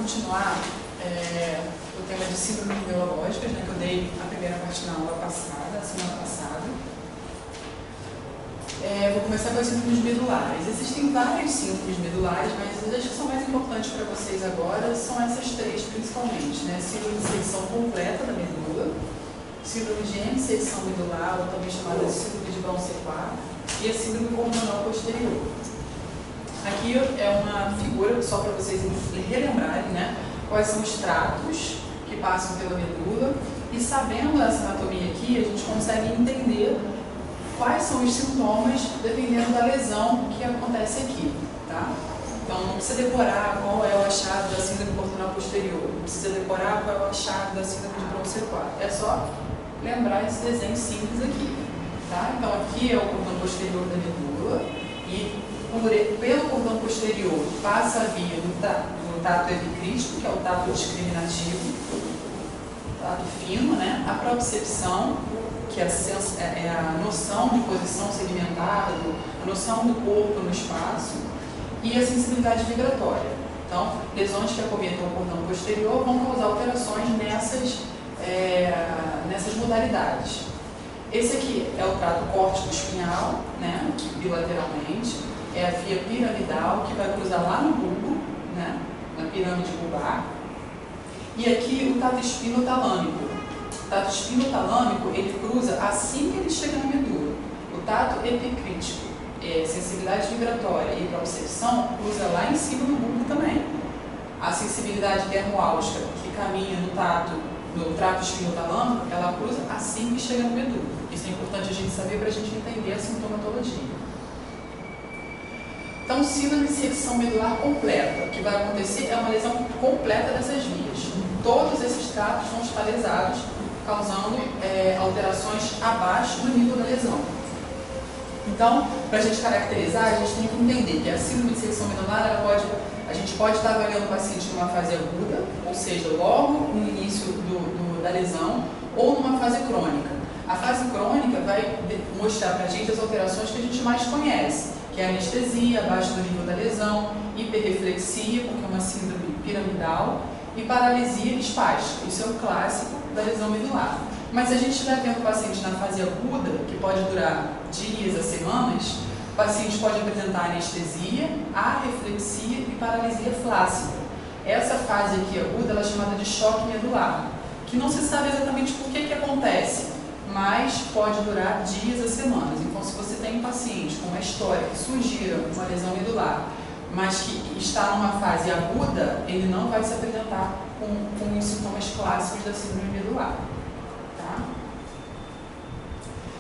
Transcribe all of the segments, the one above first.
continuar o tema de síndromes neurológicas, né, que eu dei a primeira parte na aula passada, semana passada. Vou começar pelas síndromes medulares. Existem várias síndromes medulares, mas as que são mais importantes para vocês agora são essas três principalmente, né? Síndrome de secção completa da medula, síndrome de hemissecção medular, ou também chamada de síndrome de Brown-Séquard, e a síndrome hormonal posterior. Aqui é uma figura só para vocês relembrarem, né, quais são os tratos que passam pela medula, e sabendo essa anatomia aqui, a gente consegue entender quais são os sintomas dependendo da lesão que acontece aqui, tá? Então não precisa decorar qual é o achado da síndrome hormonal posterior, não precisa decorar qual é o achado da síndrome de Brown-Séquard, é só lembrar esse desenho simples aqui, tá? Então aqui é o cordão posterior da medula e pelo cordão posterior passa a via do tato epicrítico, que é o tato discriminativo, tato fino, né? A propriocepção, que é a noção de posição segmentada, a noção do corpo no espaço, e a sensibilidade vibratória. Então, lesões que acometam o cordão posterior vão causar alterações nessas modalidades. Esse aqui é o trato córtico-espinhal, né, bilateralmente. É a via piramidal, que vai cruzar lá no bulbo, né, na pirâmide bulbar. E aqui o tato espinotalâmico. O tato espinotalâmico, ele cruza assim que ele chega na medula. O tato epicrítico, sensibilidade vibratória e propriocepção, cruza lá em cima do bulbo também. A sensibilidade dermoálgica, que caminha no trato espinotalâmico, ela cruza assim que chega na medula. Isso é importante a gente saber para a gente entender a sintomatologia. Então, síndrome de secção medular completa, o que vai acontecer é uma lesão completa dessas vias. Todos esses tratos vão estar lesados, causando alterações abaixo do nível da lesão. Então, para a gente caracterizar, a gente tem que entender que a síndrome de secção medular, a gente pode estar avaliando o paciente numa fase aguda, ou seja, logo no início da lesão, ou numa fase crônica. A fase crônica vai mostrar para a gente as alterações que a gente mais conhece, que é anestesia abaixo do nível da lesão, hiperreflexia, porque é uma síndrome piramidal, e paralisia espástica. Isso é o clássico da lesão medular. Mas se a gente estiver vendo o paciente na fase aguda, que pode durar dias a semanas, o paciente pode apresentar anestesia, arreflexia e paralisia flácida. Essa fase aqui aguda ela é chamada de choque medular, que não se sabe exatamente por que acontece, mas pode durar dias a semanas. Então, se você tem um paciente com uma história que sugira uma lesão medular, mas que está numa fase aguda, ele não vai se apresentar com os sintomas clássicos da síndrome medular. Tá?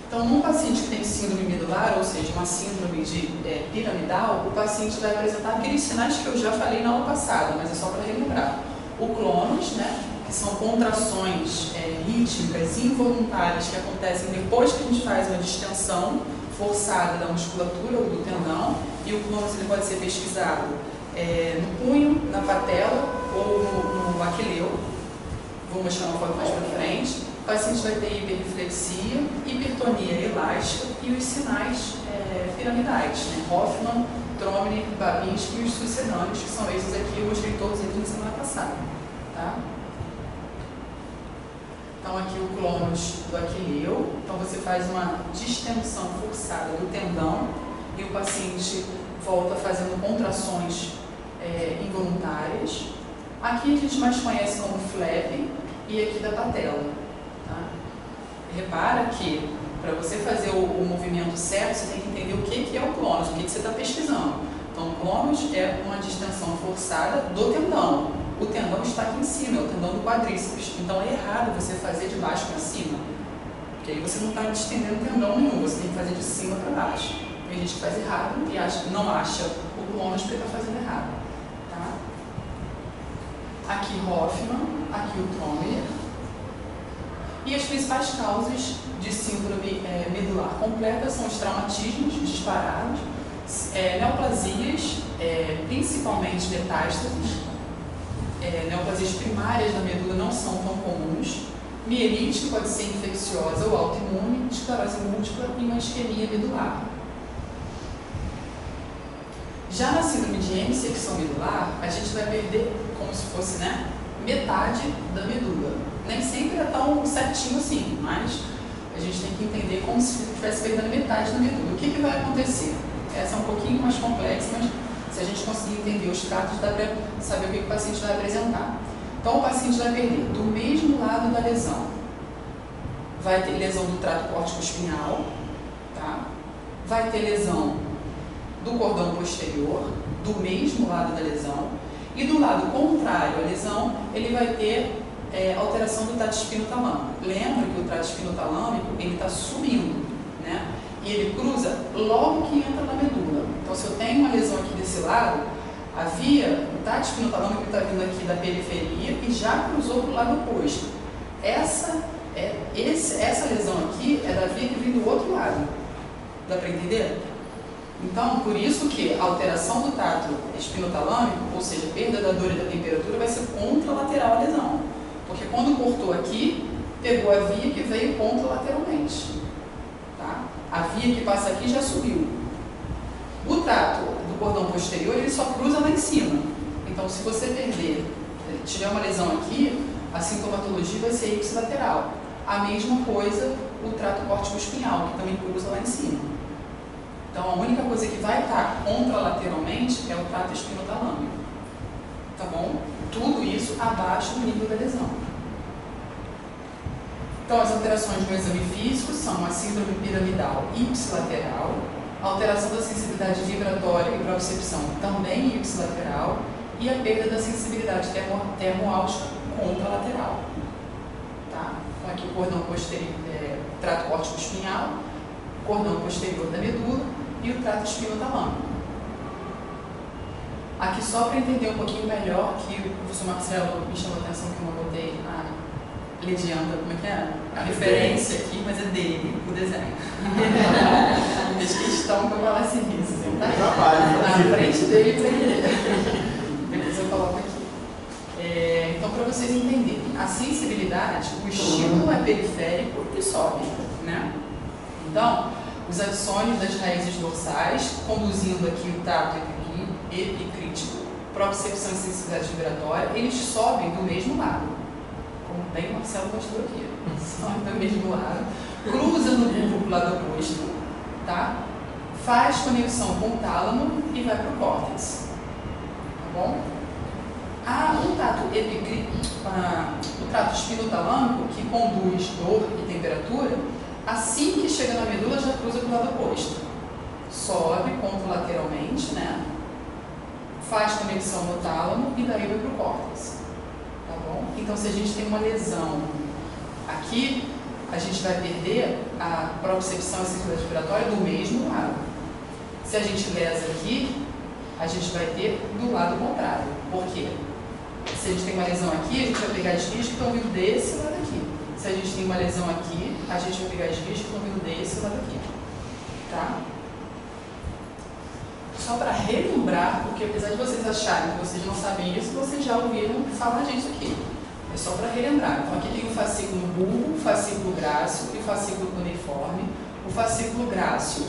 Então, num paciente que tem síndrome medular, ou seja, uma síndrome de piramidal, o paciente vai apresentar aqueles sinais que eu já falei na aula passada, mas é só para relembrar. O clonus, né? Que são contrações rítmicas involuntárias que acontecem depois que a gente faz uma distensão forçada da musculatura ou do tendão, e o clonus ele pode ser pesquisado no punho, na patela ou no aquileu. Vou mostrar uma foto mais para frente. O paciente vai ter hiperreflexia, hipertonia elástica e os sinais piramidais, né? Hoffman, Tromner, Babinski e os sucedâneos, que são esses aqui, eu mostrei todos eles na semana passada. Tá? Então aqui o clonus do aquileu, então você faz uma distensão forçada do tendão e o paciente volta fazendo contrações involuntárias. Aqui a gente mais conhece como flap e aqui da patela. Tá? Repara que para você fazer o movimento certo, você tem que entender o que é o clonus, o que você está pesquisando. Então o clonus é uma distensão forçada do tendão. O tendão está aqui em cima, é o tendão do quadríceps. Então é errado você fazer de baixo para cima, porque aí você não está distendendo tendão nenhum, você tem que fazer de cima para baixo. Tem gente que faz errado e não acha o clonus porque está fazendo errado. Tá? Aqui Hoffman, aqui o Trommer. E as principais causas de síndrome medular completa são os traumatismos disparados, neoplasias, principalmente metástases. Neoplasias primárias da medula não são tão comuns. Mielite, que pode ser infecciosa ou autoimune, esclerose múltipla e uma isquemia medular. Já na síndrome de hemissecção medular, a gente vai perder como se fosse, né, metade da medula. Nem sempre é tão certinho assim, mas a gente tem que entender como se estivesse perdendo metade da medula. O que vai acontecer? Essa é um pouquinho mais complexa, mas se a gente conseguir entender os tratos, dá para saber o que o paciente vai apresentar. Então, o paciente vai perder do mesmo lado da lesão. Vai ter lesão do trato córtico-espinhal, tá? Vai ter lesão do cordão posterior, do mesmo lado da lesão, e do lado contrário à lesão, ele vai ter alteração do trato espinotalâmico. Lembra que o trato espinotalâmico, ele está subindo, né? E ele cruza logo que entra na medula. Então, se eu tenho uma lesão aqui desse lado, a via, o trato espinotalâmico está vindo aqui da periferia e já cruzou para o lado oposto. Essa lesão aqui é da via que vem do outro lado. Dá para entender? Então, por isso que a alteração do trato espinotalâmico, ou seja, perda da dor e da temperatura, vai ser contralateral à lesão. Porque quando cortou aqui, pegou a via que veio contralateralmente. Tá? A via que passa aqui já subiu. O trato do cordão posterior, ele só cruza lá em cima. Então, se você tiver uma lesão aqui, a sintomatologia vai ser ipsilateral. A mesma coisa o trato córtico-espinhal, que também cruza lá em cima. Então, a única coisa que vai estar contralateralmente é o trato espinotalâmico. Tá bom? Tudo isso abaixo do nível da lesão. Então, as alterações no exame físico são a síndrome piramidal ipsilateral, a alteração da sensibilidade vibratória e propriocepção também ipsilateral e a perda da sensibilidade termoáltica contralateral. Tá? Então, aqui o cordão posterior, trato córtico-espinhal, cordão posterior da medula e o trato espinotalâmico. Aqui só para entender um pouquinho melhor, que o professor Marcelo me chamou a atenção que eu não botei a legenda, como é que é? A referência aqui, mas é dele, o desenho. Fez questão que eu falasse isso, tá? Na frente dele para ele. Depois eu coloco aqui. Então, para vocês entenderem, a sensibilidade, o estímulo é periférico e sobe, né? Então, os axônios das raízes dorsais, conduzindo aqui o trato epicrítico, propriocepção e sensibilidade vibratória, eles sobem do mesmo lado, como bem o Marcelo mostrou aqui, sobem do mesmo lado, cruza no bulbo para o lado oposto, tá? Faz conexão com o tálamo e vai para o córtex, tá bom? O trato espinotalâmico, que conduz dor e temperatura, assim que chega na medula já cruza para o lado oposto, sobe contralateralmente, né? Faz conexão no tálamo e daí vai para o córtex, tá bom? Então, se a gente tem uma lesão aqui, a gente vai perder a propriocepção e sensibilidade vibratória do mesmo lado. Se a gente lesa aqui, a gente vai ter do lado contrário. Por quê? Se a gente tem uma lesão aqui, a gente vai pegar as vias que estão vindo desse lado aqui. Se a gente tem uma lesão aqui, a gente vai pegar as vias que estão vindo desse lado aqui, tá? Só para relembrar, porque apesar de vocês acharem que vocês não sabem isso, vocês já ouviram falar disso aqui. É só para relembrar. Então, aqui tem o fascículo bulbo, o fascículo grácil e o fascículo cuneiforme. O fascículo grácil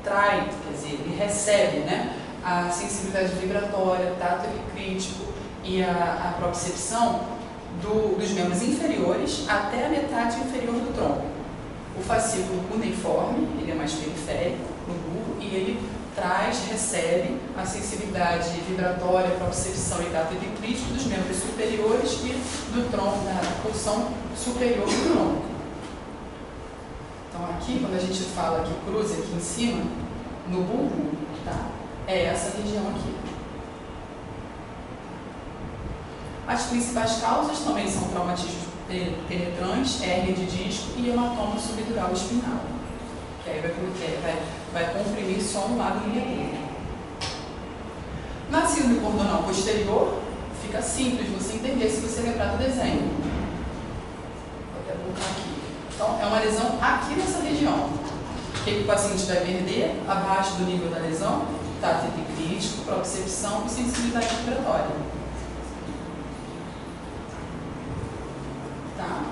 trai, quer dizer, ele recebe, né, a sensibilidade vibratória, tato epicrítico e a propriocepção dos membros inferiores até a metade inferior do tronco. O fascículo cuneiforme, ele é mais periférico no bulbo e ele recebe a sensibilidade vibratória, propriocepção e tato epicrítico dos membros superiores e do tronco, da porção superior do tronco. Então aqui, quando a gente fala que cruza aqui em cima, no bulbo, tá? É essa região aqui. As principais causas também são traumatismos penetrantes, hérnia de disco e hematoma subdural espinal. Que aí vai comprimir só um lado do medula. Na síndrome cordonal posterior, fica simples você entender se você lembrar do desenho. Vou até voltar aqui. Então, é uma lesão aqui nessa região. O que o paciente vai perder? Abaixo do nível da lesão, tato epicrítico, propriocepção e sensibilidade vibratória. Tá?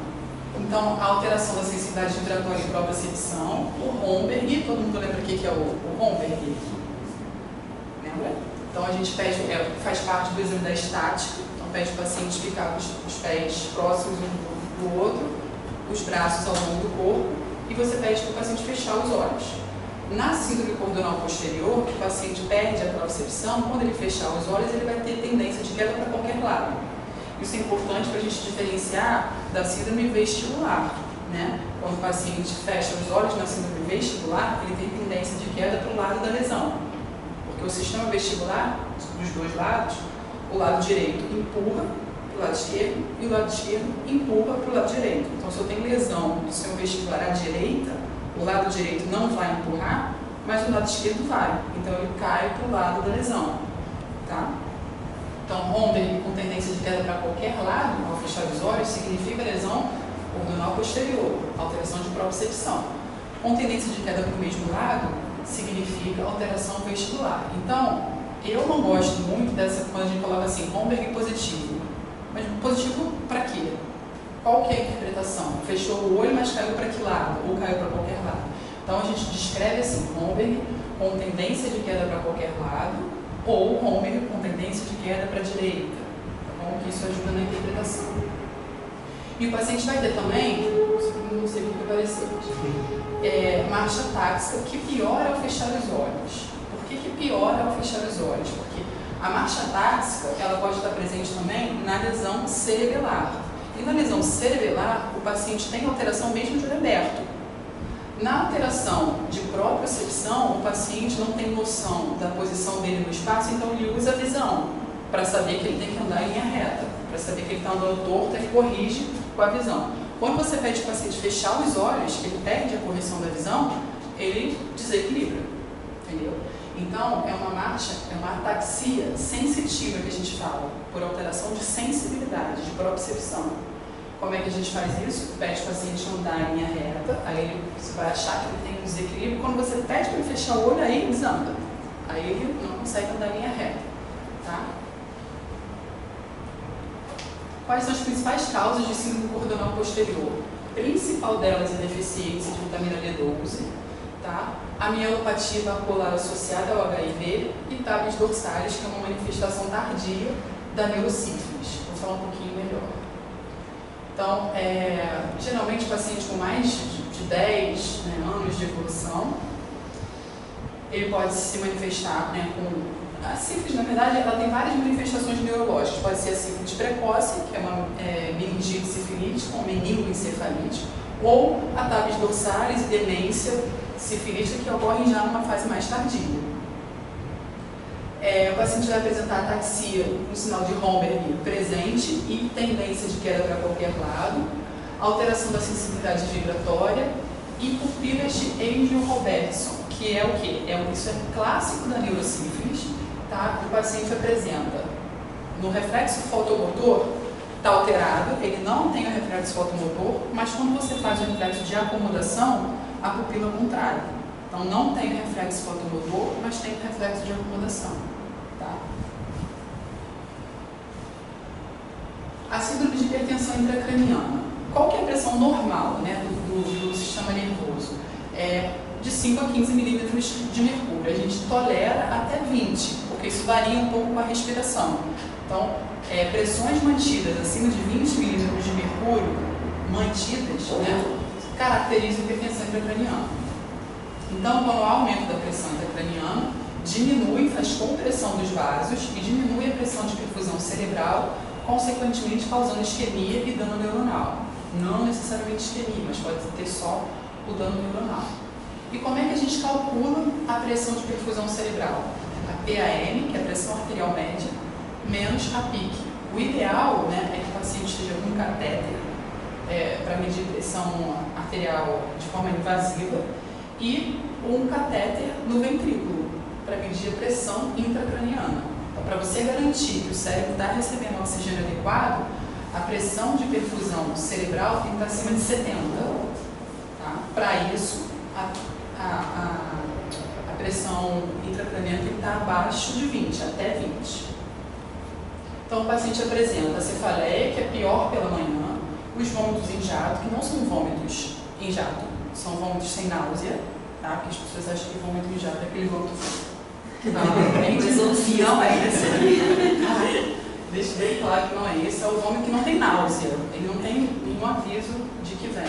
Então, a alteração da sensibilidade vibratória e propriocepção, o Romberg, todo mundo lembra o que é o Romberg? Lembra? Então a gente pede, faz parte do exame da estática, então pede o paciente ficar com os pés próximos um do outro, os braços ao longo do corpo, e você pede para o paciente fechar os olhos. Na síndrome cordonal posterior, que o paciente perde a propriocepção, quando ele fechar os olhos, ele vai ter tendência de queda para qualquer lado. Isso é importante para a gente diferenciar da síndrome vestibular, né? Quando o paciente fecha os olhos na síndrome vestibular, ele tem tendência de queda para o lado da lesão. Porque o sistema vestibular, dos dois lados, o lado direito empurra para o lado esquerdo e o lado esquerdo empurra para o lado direito. Então, se eu tenho lesão do sistema vestibular à direita, o lado direito não vai empurrar, mas o lado esquerdo vai. Então, ele cai para o lado da lesão. Tá? Então, Romberg com tendência de queda para qualquer lado, ao fechar os olhos, significa lesão cordonal posterior, alteração de propriocepção. Com tendência de queda para o mesmo lado, significa alteração vestibular. Então, eu não gosto muito dessa, quando a gente coloca assim, Romberg positivo. Mas positivo para quê? Qual que é a interpretação? Fechou o olho, mas caiu para que lado? Ou caiu para qualquer lado? Então, a gente descreve assim, Romberg com tendência de queda para qualquer lado, ou Romberg com tendência de queda para a direita. Tá bom? Isso ajuda na interpretação. E o paciente vai ter também, não sei o que apareceu, marcha táxica, que piora ao fechar os olhos. Por que piora ao fechar os olhos? Porque a marcha táxica, ela pode estar presente também na lesão cerebelar. E na lesão cerebelar, o paciente tem alteração mesmo de olho aberto. Na alteração de propriocepção, o paciente não tem noção da posição dele no espaço, então ele usa a visão para saber que ele tem que andar em linha reta, para saber que ele está andando torto, ele corrige com a visão. Quando você pede para o paciente fechar os olhos, ele perde a correção da visão, ele desequilibra, entendeu? Então, é uma marcha, é uma ataxia sensitiva que a gente fala, por alteração de sensibilidade, de propriocepção. Como é que a gente faz isso? Pede para o paciente andar em linha reta, aí você vai achar que ele tem um desequilíbrio. Quando você pede para ele fechar o olho, aí ele desanda. Aí ele não consegue andar em linha reta. Tá? Quais são as principais causas de síndrome cordonal posterior? A principal delas é a deficiência de vitamina B12, tá? A mielopatia vascular associada ao HIV e tábies dorsais, que é uma manifestação tardia da neurosífilis. Vou falar um pouquinho melhor. Então, geralmente, o paciente com mais de 10 anos de evolução, ele pode se manifestar com... A sífilis, na verdade, ela tem várias manifestações neurológicas. Pode ser a sífilis precoce, que é uma meningite sifilítica, ou meningoencefalite, ou a tábies dorsais e demência sifilítica, que ocorrem já numa fase mais tardia. O paciente vai apresentar ataxia com sinal de Romberg presente e tendência de queda para qualquer lado, alteração da sensibilidade vibratória e pupilas de Angel-Robertson, que é o quê? Isso é clássico da neurosífilis, tá? O paciente apresenta no reflexo fotomotor, está alterado, ele não tem o reflexo fotomotor, mas quando você faz o reflexo de acomodação, a pupila contrai. Então, não tem o reflexo fotomotor, mas tem o reflexo de acomodação. Tá? A síndrome de hipertensão intracraniana. Qual que é a pressão normal, né, do sistema nervoso? De 5 a 15 milímetros de mercúrio. A gente tolera até 20, porque isso varia um pouco com a respiração. Então, pressões mantidas acima de 20 milímetros de mercúrio, mantidas, né, caracterizam hipertensão intracraniana. Então, quando há aumento da pressão intracraniana, diminui, faz compressão dos vasos e diminui a pressão de perfusão cerebral, consequentemente causando isquemia e dano neuronal. Não necessariamente isquemia, mas pode ter só o dano neuronal. E como é que a gente calcula a pressão de perfusão cerebral? A PAM, que é a pressão arterial média, menos a PIC. O ideal, né, é que o paciente esteja com um catéter para medir pressão arterial de forma invasiva e um catéter no ventrículo para medir a pressão intracraniana. Então, para você garantir que o cérebro está recebendo oxigênio adequado, a pressão de perfusão cerebral tem que estar acima de 70. Tá? Para isso, a pressão intracraniana tem que estar abaixo de 20, até 20. Então, o paciente apresenta a cefaleia, que é pior pela manhã, os vômitos em jato, que não são vômitos em jato, são vômitos sem náusea, tá? Porque as pessoas acham que vômito em jato é aquele vômito Não é esse aqui. Deixa bem claro que não é esse. É o vômito que não tem náusea. Ele não tem nenhum aviso de que vem.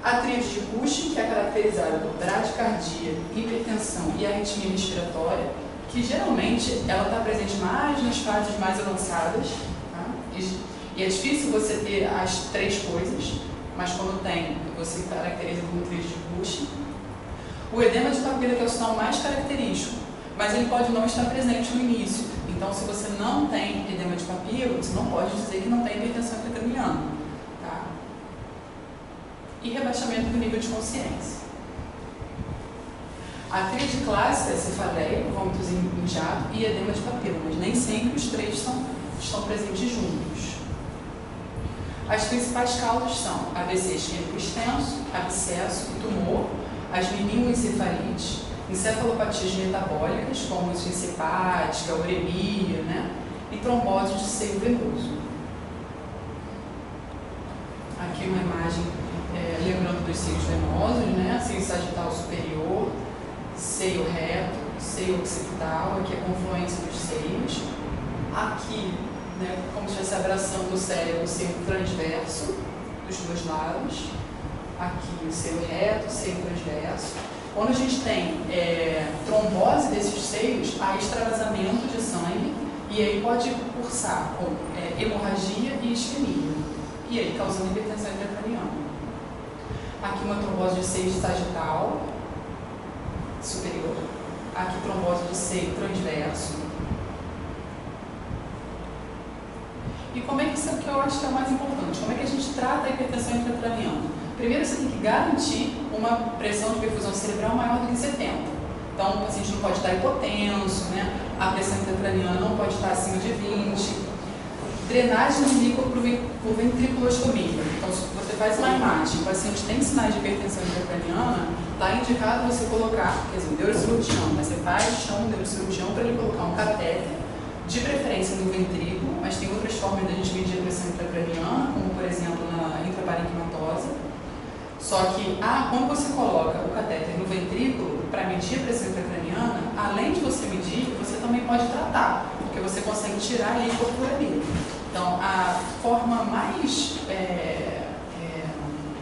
A tríade de Cushing, que é caracterizada por bradicardia, hipertensão e arritmia respiratória, que geralmente ela está presente mais nas fases mais avançadas, tá? E é difícil você ter as três coisas, mas quando tem, você caracteriza como tríade de Cushing. O edema de papila, que é o sinal mais característico, mas ele pode não estar presente no início. Então, se você não tem edema de papila, você não pode dizer que não tem hipertensão intracraniana. Tá? E rebaixamento do nível de consciência. A tríade clássica é cefaleia, vômitos em jato e edema de papila, mas nem sempre os três estão presentes juntos. As principais causas são AVC isquêmico extenso, abscesso e tumor, as meningoencefalites, encefalopatias metabólicas, como insuficiência hepática, uremia, né? E trombose de seio venoso. Aqui uma imagem lembrando dos seios venosos, né? Seio sagital superior, seio reto, seio occipital, aqui é a confluência dos seios. Aqui, né, como se estivesse abraçando o cérebro, o seio transverso dos dois lados. Aqui o seio reto, o seio transverso. Quando a gente tem trombose desses seios, há extravasamento de sangue e aí pode cursar com hemorragia e isquemia, e aí causando hipertensão intracraniana. Aqui uma trombose de seio sagital superior, aqui trombose de seio transverso. E como é que isso aqui eu acho que é o mais importante? Como é que a gente trata a hipertensão intracraniana? Primeiro, você tem que garantir uma pressão de perfusão cerebral maior do que 70. Então, o paciente não pode estar hipotenso, né? A pressão intracraniana não pode estar acima de 20. Drenagem de líquido por ventriculostomia. Então, se você faz uma imagem, o paciente tem sinais de hipertensão intracraniana, está indicado você colocar, quer dizer, um neurocirurgião, mas você faz, chama um neurocirurgião para ele colocar um catéter, de preferência no ventrículo, mas tem outras formas de a gente medir a pressão intracraniana, como, por exemplo, na intraparenquimatosa. Só que, quando você coloca o catéter no ventrículo para medir a pressão intracraniana, além de você medir, você também pode tratar, porque você consegue tirar ali por ali. Então, a forma mais,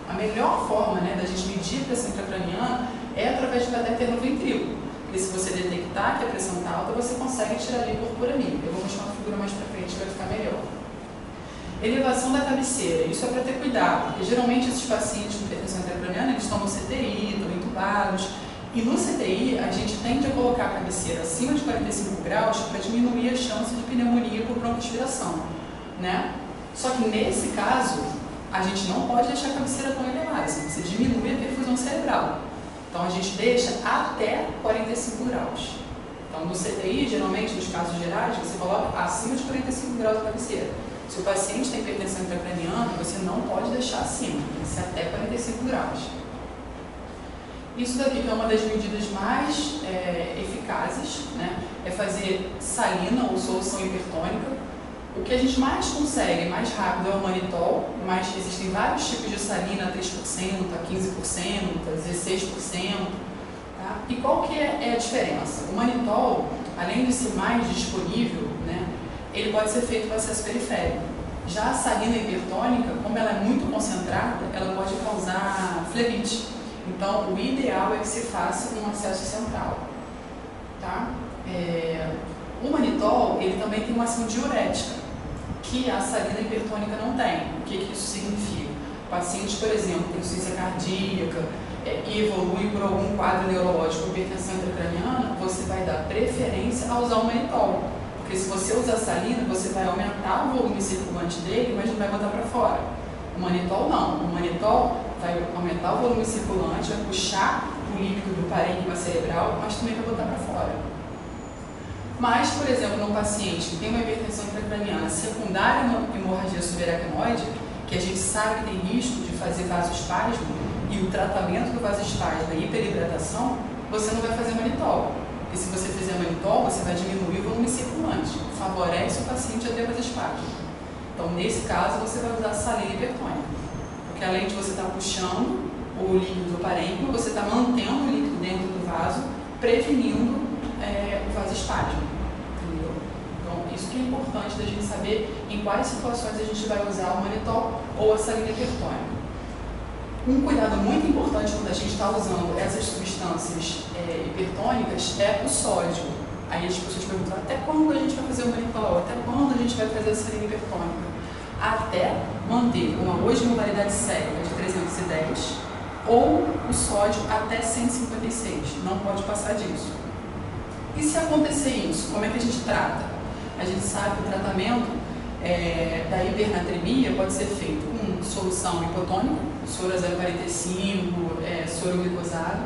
a melhor forma, né, da gente medir a pressão intracraniana é através do catéter no ventrículo. Porque se você detectar que a pressão está alta, você consegue tirar ali por ali. Eu vou mostrar uma figura mais para frente para ficar melhor. Elevação da cabeceira, isso é para ter cuidado, porque geralmente esses pacientes com hipertensão intracraniana, eles estão no CTI, estão entubados, e no CTI a gente tende a colocar a cabeceira acima de 45 graus para diminuir a chance de pneumonia por broncoaspiração, né? Só que nesse caso, a gente não pode deixar a cabeceira tão elevada, senão você diminui a perfusão cerebral. Então a gente deixa até 45 graus. Então no CTI, geralmente nos casos gerais, você coloca acima de 45 graus a cabeceira. Se o paciente tem hipertensão intracraniana, você não pode deixar acima, tem que ser até 45 graus. Isso daqui que é uma das medidas mais eficazes, né? É fazer salina ou solução hipertônica. O que a gente mais consegue, mais rápido, é o manitol, mas existem vários tipos de salina, 3%, a 15%, a 16%. Tá? E qual que é a diferença? O manitol, além de ser mais disponível, né, ele pode ser feito para acesso periférico. Já a salina hipertônica, como ela é muito concentrada, ela pode causar flebite. Então, o ideal é que se faça um acesso central. Tá? O manitol, ele também tem uma ação diurética, que a salina hipertônica não tem. O que isso significa? O paciente, por exemplo, tem insuficiência cardíaca e evolui por algum quadro neurológico, hipertensão intracraniana, você vai dar preferência a usar o manitol. Porque se você usar salina, você vai aumentar o volume circulante dele, mas não vai botar para fora. O manitol não. O manitol vai aumentar o volume circulante, vai puxar o líquido do parênquima cerebral, mas também vai botar para fora. Mas, por exemplo, no paciente que tem uma hipertensão intracraniana secundária a uma hemorragia subaracnoide, que a gente sabe que tem risco de fazer vasoespasmo, e o tratamento do vasoespasmo é hiperidratação, você não vai fazer manitol. E se você fizer manitol, você vai diminuir o volume circulante, favorece o paciente a ter vasoespasmo. Então, nesse caso, você vai usar salina hipertônica, porque além de você estar puxando o líquido do parênquima, você está mantendo o líquido dentro do vaso, prevenindo o importante da gente saber em quais situações a gente vai usar o manitol ou a salina hipertônica. Um cuidado muito importante quando a gente está usando essas substâncias hipertônicas é o sódio. Aí as pessoas perguntam, até quando a gente vai fazer o manitol? Até quando a gente vai fazer a salina hipertônica? Até manter uma osmolaridade sérica de 310 ou o sódio até 156. Não pode passar disso. E se acontecer isso, como é que a gente trata? A gente sabe que o tratamento da hipernatremia pode ser feito com solução hipotônica, soro a 0,45, soro glicosado,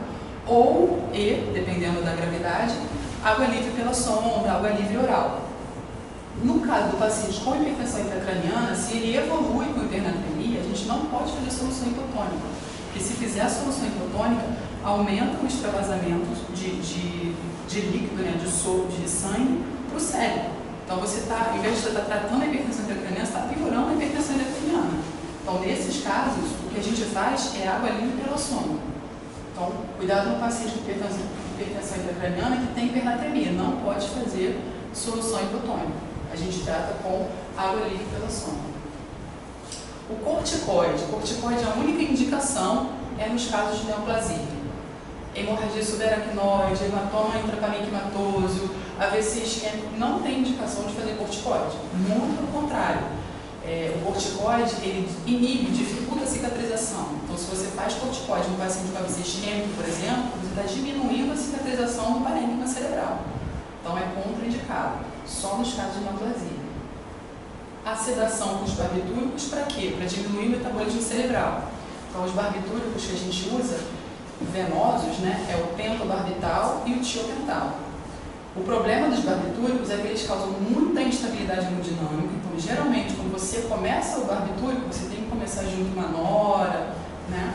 ou, dependendo da gravidade, água livre pela sonda, água livre oral. No caso do paciente com hipertensão intracraniana, se ele evolui com hipernatremia, a gente não pode fazer solução hipotônica, porque se fizer a solução hipotônica, aumenta o extravasamento de líquido, né, de sangue para o cérebro. Então você está, em vez de você estar tratando a hipertensão intracraniana, você está piorando a hipertensão intracraniana. Então, nesses casos, o que a gente faz é água livre pela sonda. Então, cuidado no paciente com hipertensão intracraniana que tem hipernatremia, não pode fazer solução hipotônica. A gente trata com água livre pela sonda. O corticoide a única indicação é nos casos de neoplasia. Hemorragia subaracnoide, hematoma intraparenquimatoso, AVC isquêmico, não tem indicação de fazer corticoide. Muito pelo contrário. O corticoide, ele inibe, dificulta a cicatrização. Então, se você faz corticoide no paciente com AVC isquêmico, por exemplo, você está diminuindo a cicatrização do parênquima cerebral. Então, é contraindicado, só nos casos de neoplasia. A sedação com os barbitúricos, para quê? Para diminuir o metabolismo cerebral. Então, os barbitúricos que a gente usa, venosos, né, é o pentobarbital e o tiopental. O problema dos barbitúricos é que eles causam muita instabilidade hemodinâmica. Então, geralmente, quando você começa o barbitúrico, você tem que começar junto uma nora, né?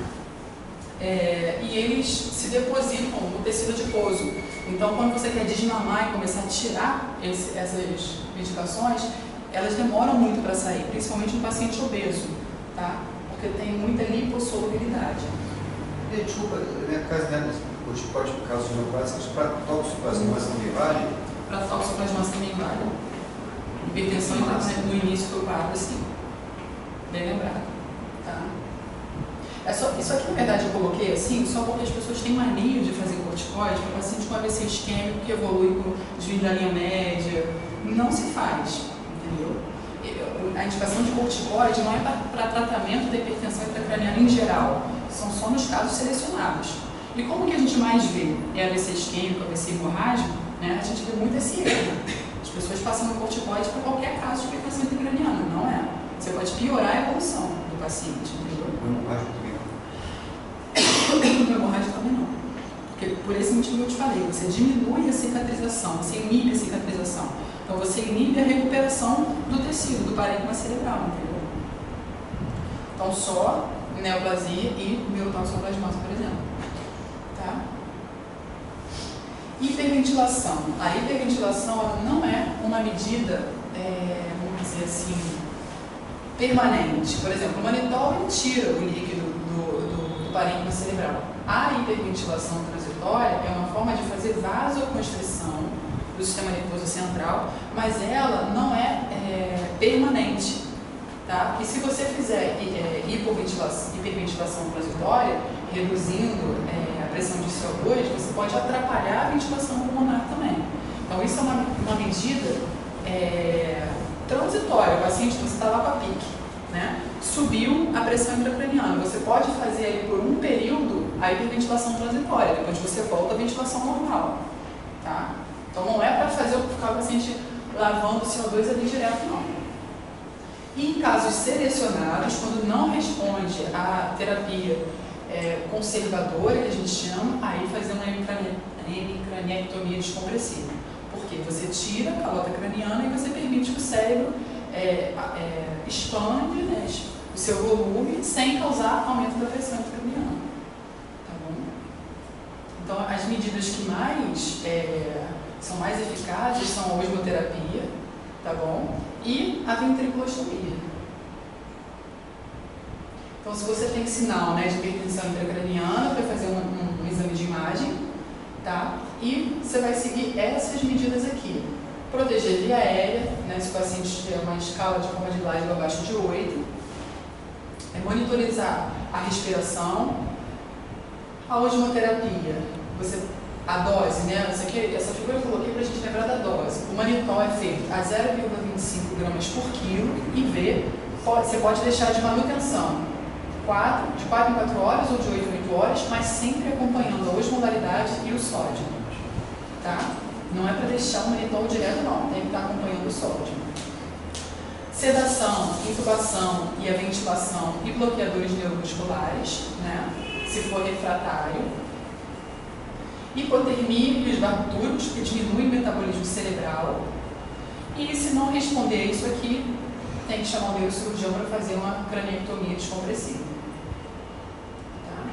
E eles se depositam no tecido adiposo. Então, quando você quer desmamar e começar a tirar essas medicações, elas demoram muito para sair, principalmente no paciente obeso, tá? Porque tem muita lipossolubilidade. Desculpa, minha casa o corticoide por causa de neoplasias, para toxoplasmose também vale? Para toxoplasmose também vale. Hipertensão no início do quadro, sim. Bem lembrado. Tá? Isso aqui, na verdade, eu coloquei assim, só porque as pessoas têm mania de fazer corticoide para paciente com AVC isquêmico que evolui com desvio da linha média. Não se faz, entendeu? A indicação de corticoide não é para tratamento da hipertensão intracraniana em geral, são só nos casos selecionados. E como que a gente mais vê? É AVC isquêmico, AVC hemorrágico, né? A gente vê muito esse erro. As pessoas passam no corticoide para qualquer caso de hipertensão intracraniana, não é. Você pode piorar a evolução do paciente, entendeu? O hemorrágico também não. O hemorrágico também não. Porque, por esse motivo que eu te falei, você diminui a cicatrização, você inibe a cicatrização. Então, você inibe a recuperação do tecido, do parênquima cerebral, entendeu? Então, só neoplasia e neurotoxoplasmose, por exemplo. Tá? Hiperventilação. A hiperventilação ela não é uma medida, vamos dizer assim, permanente. Por exemplo, o manitol ele tira o líquido do parênquima cerebral. A hiperventilação transitória é uma forma de fazer vasoconstrição do sistema nervoso central, mas ela não é permanente. Tá? E se você fizer hiperventilação transitória, reduzindo a pressão de CO2, você pode atrapalhar a ventilação pulmonar também. Então, isso é uma medida transitória. O paciente, você está lá com a pique, né? Subiu a pressão intracraniana. Você pode fazer ali por um período a hiperventilação transitória, depois você volta à ventilação normal. Tá? Então, não é para ficar o paciente lavando o CO2 ali direto, não. E em casos selecionados, quando não responde à terapia conservadora, que a gente chama, aí fazer uma hemicraniectomia descompressiva. Porque você tira a calota craniana e você permite que o cérebro expande, né, o seu volume sem causar aumento da pressão intracraniana. Tá bom? Então, as medidas que são mais eficazes são a osmoterapia, tá bom? E a ventriculostomia. Então, se você tem sinal, né, de hipertensão intracraniana, vai fazer um exame de imagem, tá? E você vai seguir essas medidas aqui, Proteger a via aérea, né, se o paciente tiver uma escala de forma de Glasgow abaixo de 8. Monitorizar a respiração. A osmoterapia, a dose, né? Essa figura eu coloquei para a gente lembrar da dose. O manitol é feito a 0,25 gramas por quilo e você pode deixar de manutenção de 4 em 4 horas ou de 8 em 8 horas, mas sempre acompanhando a osmolaridade e o sódio. Tá? Não é para deixar o manitol direto, não, tem que estar acompanhando o sódio. Sedação, intubação e a ventilação e bloqueadores neuromusculares, né? Se for refratário. Hipotermia e os barbitúricos, que diminuem o metabolismo cerebral. E se não responder a isso aqui, tem que chamar o neurocirurgião para fazer uma craniectomia descompressiva. Tá?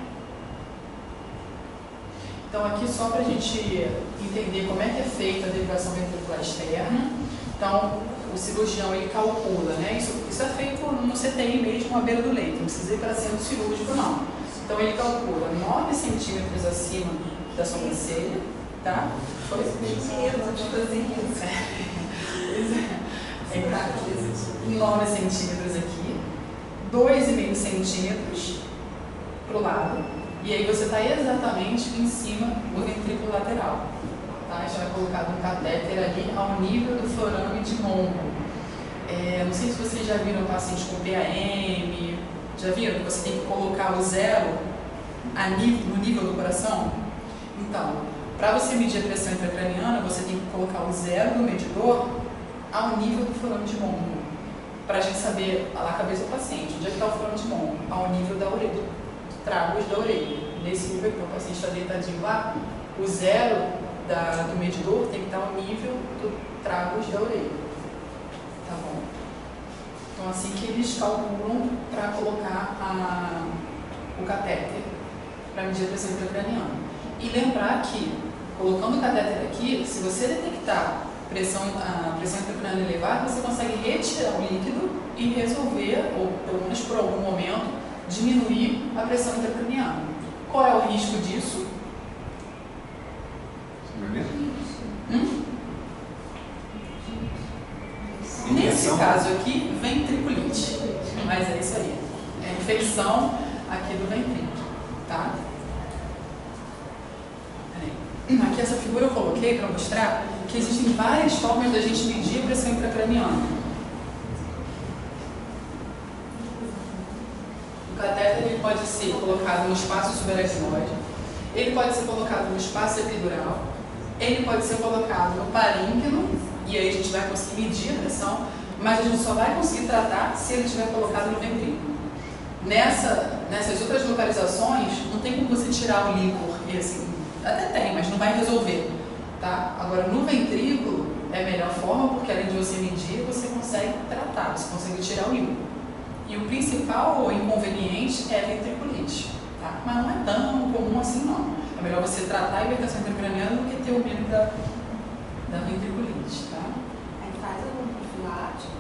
Então aqui só para a gente entender como é que é feita a derivação ventricular externa. Então o cirurgião ele calcula, né? Isso é feito no CTI mesmo, à beira do leito, não precisa ir para centro cirúrgico não. Então ele calcula 9 centímetros acima da sobrancelha, tá? Foi? Mentira, de fazer isso. É claro, 9 centímetros aqui, 2,5 centímetros para o lado, e aí você está exatamente em cima do ventrículo lateral. Tá? Já é colocado um catéter ali ao nível do forame de Monro. Não sei se vocês já viram pacientes com PAM, já viram que você tem que colocar o 0 no nível do coração? Então, para você medir a pressão intracraniana, você tem que colocar o 0 do medidor ao nível do forame de Monro, para a gente saber a cabeça do paciente, onde é que está o forame de Monro, ao nível da orelha, tragos da orelha. Nesse nível que o paciente está deitadinho lá, o 0 do medidor tem que estar ao nível do tragos da orelha. Tá bom? Então, assim que eles calculam para colocar o catéter para medir a pressão intracraniana. E lembrar que, colocando o catéter aqui, se você detectar a pressão intracraniana elevada, você consegue retirar o líquido e resolver, ou pelo menos por algum momento, diminuir a pressão intracraniana. Qual é o risco disso? Nesse caso aqui, ventriculite. Mas é isso aí. É infecção aqui do ventrículo. Tá? Aqui essa figura eu coloquei para mostrar que existem várias formas da gente medir a pressão intracraniana. O catéter ele pode ser colocado no espaço subaracnoide, ele pode ser colocado no espaço epidural, ele pode ser colocado no parínquino, e aí a gente vai conseguir medir a pressão, mas a gente só vai conseguir tratar se ele estiver colocado no ventrículo. Nessas outras localizações, não tem como você tirar o líquor, assim, até tem, mas não vai resolver. Tá? Agora, no ventrículo, é a melhor forma, porque além de você medir, você consegue tratar, você consegue tirar o líquor. E o principal inconveniente é a ventriculite. Tá? Mas não é tão comum assim, não. É melhor você tratar a hipertensão intracraniana do que ter o medo da ventriculite. Tá? Aí faz algum profilático,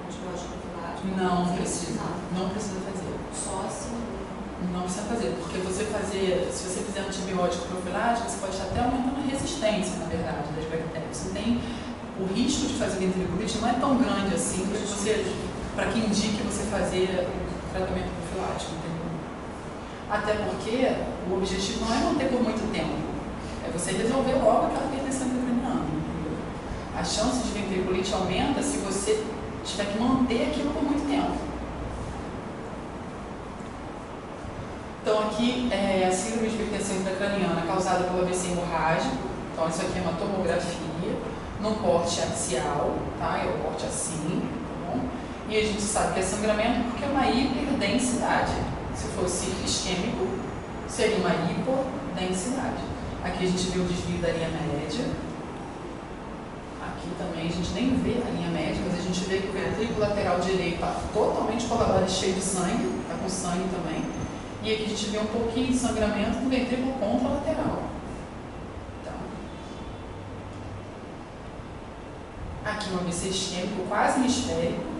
antibiótico profilático? Não precisa. Não precisa fazer. Só assim? Não precisa fazer, porque se você fizer antibiótico profilático, você pode estar até aumentando a resistência, na verdade, das bactérias. Você tem o risco de fazer ventriculite não é tão grande assim para que indique você fazer tratamento profilático, entendeu? Até porque o objetivo não é manter por muito tempo, é você resolver logo aquela hipertensão intracraniana. A chance de ventriculite aumenta se você tiver que manter aquilo por muito tempo. Então aqui é a síndrome de hipertensão intracraniana causada pelo AVC hemorrágico. Então isso aqui é uma tomografia no corte axial, tá? É o corte assim, tá bom? E a gente sabe que é sangramento porque é uma hiperdensidade. Se fosse isquêmico, seria uma hipodensidade. Aqui a gente vê o desvio da linha média. Aqui também a gente nem vê a linha média, mas a gente vê que o ventrículo lateral direito está totalmente colabado e cheio de sangue, está com sangue também. E aqui a gente vê um pouquinho de sangramento no ventrículo contralateral. Tá. Aqui um AVC isquêmico quase hemisférico.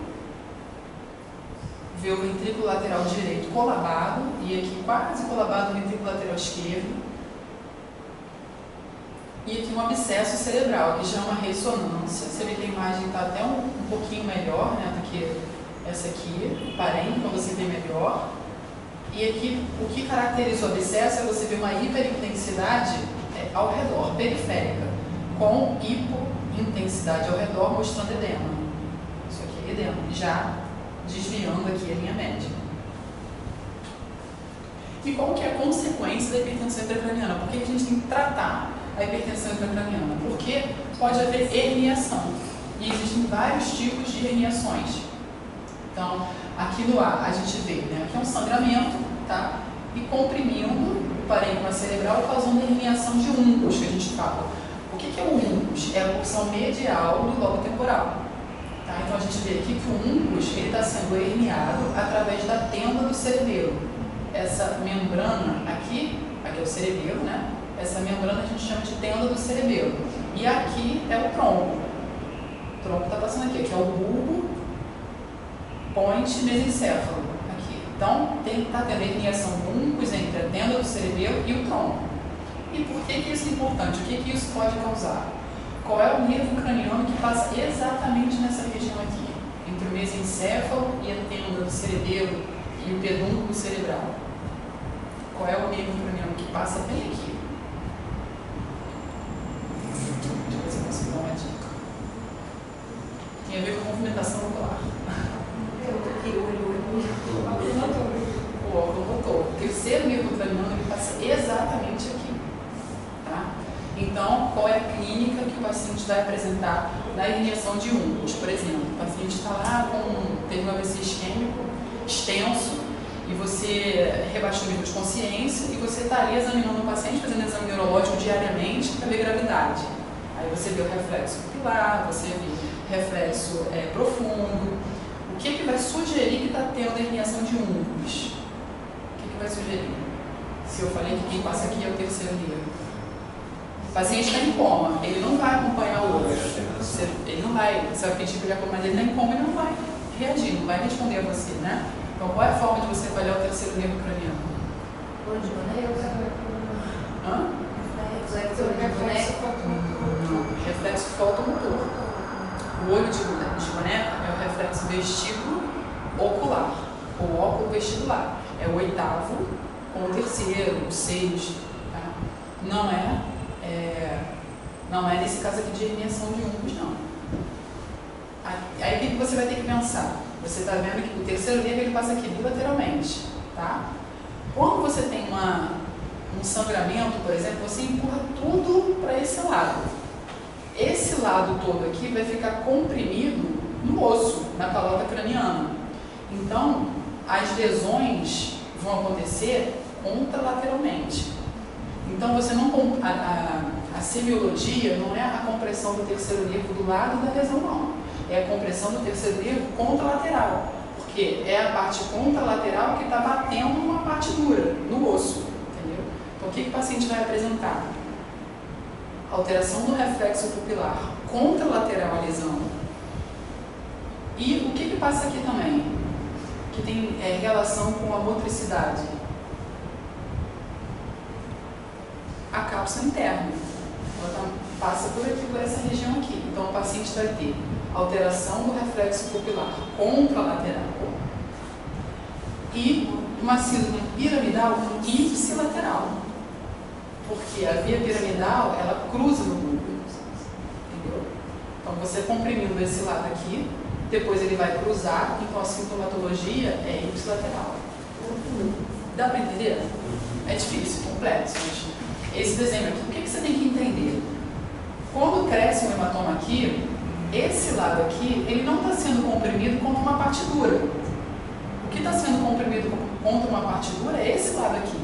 Vê o ventrículo lateral direito colabado e aqui quase colabado o ventrículo lateral esquerdo. e aqui um abscesso cerebral, que já é uma ressonância. Você vê que a imagem está até um pouquinho melhor, né, do que essa aqui, parente, para você ver melhor. E aqui, o que caracteriza o abscesso é você ver uma hiperintensidade ao redor, periférica, com hipointensidade ao redor, mostrando edema. Isso aqui é edema, já desviando aqui a linha média. E qual que é a consequência da hipertensão intracraniana? Por que a gente tem que tratar a hipertensão intracraniana? Porque pode haver herniação. E existem vários tipos de herniações. Então, aqui no A, a gente vê, né? Aqui é um sangramento, tá? E comprimindo o parênquima cerebral, causando herniação de uncus, que a gente fala. O que é o uncus? É a porção medial do lobo temporal. Tá? Então, a gente vê aqui que o uncus está sendo herniado através da tenda do cerebelo. Essa membrana aqui é o cerebelo, né? Essa membrana a gente chama de tenda do cerebelo. E aqui é o tronco. O tronco está passando aqui, que é o bulbo, point mesencéfalo. Aqui. Então, está tendo herniação do uncus entre a tenda do cerebelo e o tronco. E por que isso é importante? O que isso pode causar? Qual é o nervo craniano que passa exatamente nessa região aqui? Entre o mesencéfalo e a tenda do cerebelo e o pedúnculo cerebral. Qual é o nervo craniano que passa bem aqui? Deixa eu ver se eu consigo dar uma dica. Tem a ver com movimentação ocular. O óculo motor. O terceiro nervo craniano ele passa exatamente aqui. Tá? Então, qual é a clínica que o paciente vai apresentar na herniação de uncus? Por exemplo, o paciente está lá teve um AVC isquêmico extenso, e você rebaixou o nível de consciência e você está ali examinando o paciente, fazendo exame neurológico diariamente para ver gravidade. Aí você vê o reflexo pupilar, você vê reflexo profundo. O que vai sugerir que está tendo herniação de uncus? O que vai sugerir? Se eu falei que quem passa aqui é o terceiro nervo. O paciente está em coma, ele não vai acompanhar o outro. Ele não vai, você vai pedir para ele acompanhar, mas ele está em coma e não vai reagir, não vai responder a você, né? Então, qual é a forma de você avaliar o terceiro nervo craniano? Olho de boneco? Hã? Reflexo fotomotor. O olho de boneca é o reflexo vestíbulo ocular, ou óculo vestibular. É o oitavo com o terceiro, o 6. Tá? Não é nesse caso aqui de herniação de uncus, não. Aí o que você vai ter que pensar? Você está vendo que o terceiro nervo ele passa aqui bilateralmente, tá? Quando você tem um sangramento, por exemplo, você empurra tudo para esse lado. Esse lado todo aqui vai ficar comprimido no osso, na calota craniana. Então, as lesões vão acontecer contralateralmente. Então, você não a semiologia não é a compressão do terceiro nervo do lado da lesão, não. É a compressão do terceiro nervo contralateral, porque é a parte contralateral que está batendo numa parte dura, no osso, entendeu? Então, o que o paciente vai apresentar? Alteração do reflexo pupilar contralateral à lesão. E o que passa aqui também? Que tem relação com a motricidade. A cápsula interna. Ela passa por aqui, por essa região aqui. Então, o paciente vai ter alteração do reflexo pupilar contralateral e uma síndrome piramidal ipsilateral, porque a via piramidal ela cruza no bulbo, entendeu? Então você comprimindo esse lado aqui, depois ele vai cruzar, então a sintomatologia é ipsilateral. Dá para entender? É difícil, complexo, mas esse desenho aqui, o que você tem que entender? Quando cresce um hematoma aqui, esse lado aqui, ele não está sendo comprimido contra uma parte dura. O que está sendo comprimido contra uma parte dura é esse lado aqui.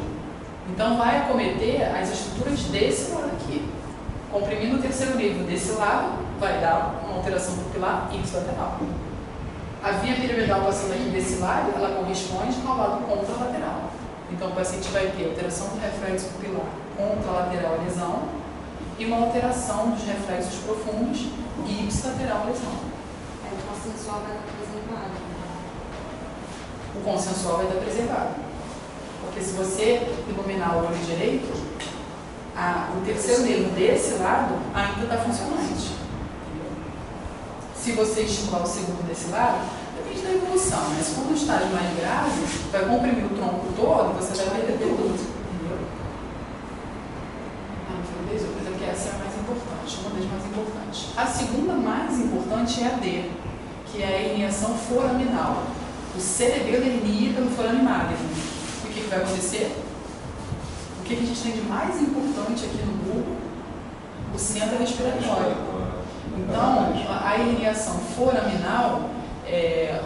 Então, vai acometer as estruturas desse lado aqui. Comprimindo o terceiro nervo desse lado, vai dar uma alteração pupilar ipsilateral. A via piramidal passando aqui desse lado, ela corresponde ao lado contralateral. Então, o paciente vai ter alteração do reflexo pupilar contralateral à lesão e uma alteração dos reflexos profundos e ipsilateral à lesão. O consensual vai estar preservado. O consensual vai estar preservado. Porque se você iluminar o olho direito, o terceiro nervo desse lado ainda está funcionante. Se você estimular o segundo desse lado, depende da evolução, mas se for um estágio mais grave, vai comprimir o tronco todo, você vai perder tudo. Entendeu? Não foi beleza, porque essa é a mais importante, uma das mais importantes. A segunda mais importante é a D, que é a herniação foraminal. O cerebelo hernia pelo forame magno. E o que vai acontecer? O que a gente tem de mais importante aqui no bulbo? O centro respiratório. Então, a herniação foraminal,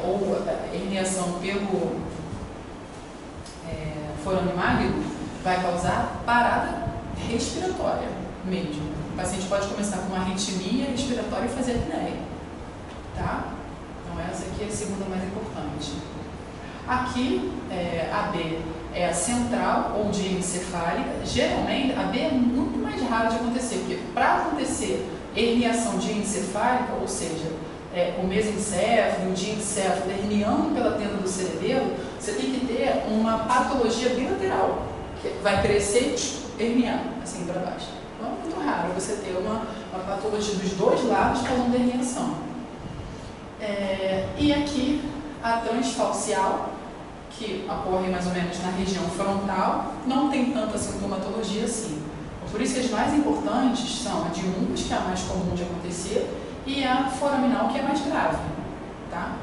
ou a herniação pelo forame magno, vai causar parada respiratória mesmo. O paciente pode começar com uma arritmia respiratória e fazer apneia. Tá? Então, essa aqui é a segunda mais importante. Aqui, a B é a central ou diencefálica. Geralmente, a B é muito mais raro de acontecer, porque para acontecer herniação diencefálica, ou seja, o mesencéfalo, o diencéfalo herniando pela tenda do cerebelo, você tem que ter uma patologia bilateral, que vai crescer e herniar, assim para baixo. Então, é muito raro você ter uma patologia dos dois lados causando herniação. E aqui, a transfalcial, que ocorre mais ou menos na região frontal, não tem tanta sintomatologia assim. Por isso que as mais importantes são a de umbus, que é a mais comum de acontecer, e a foraminal, que é mais grave. Tá?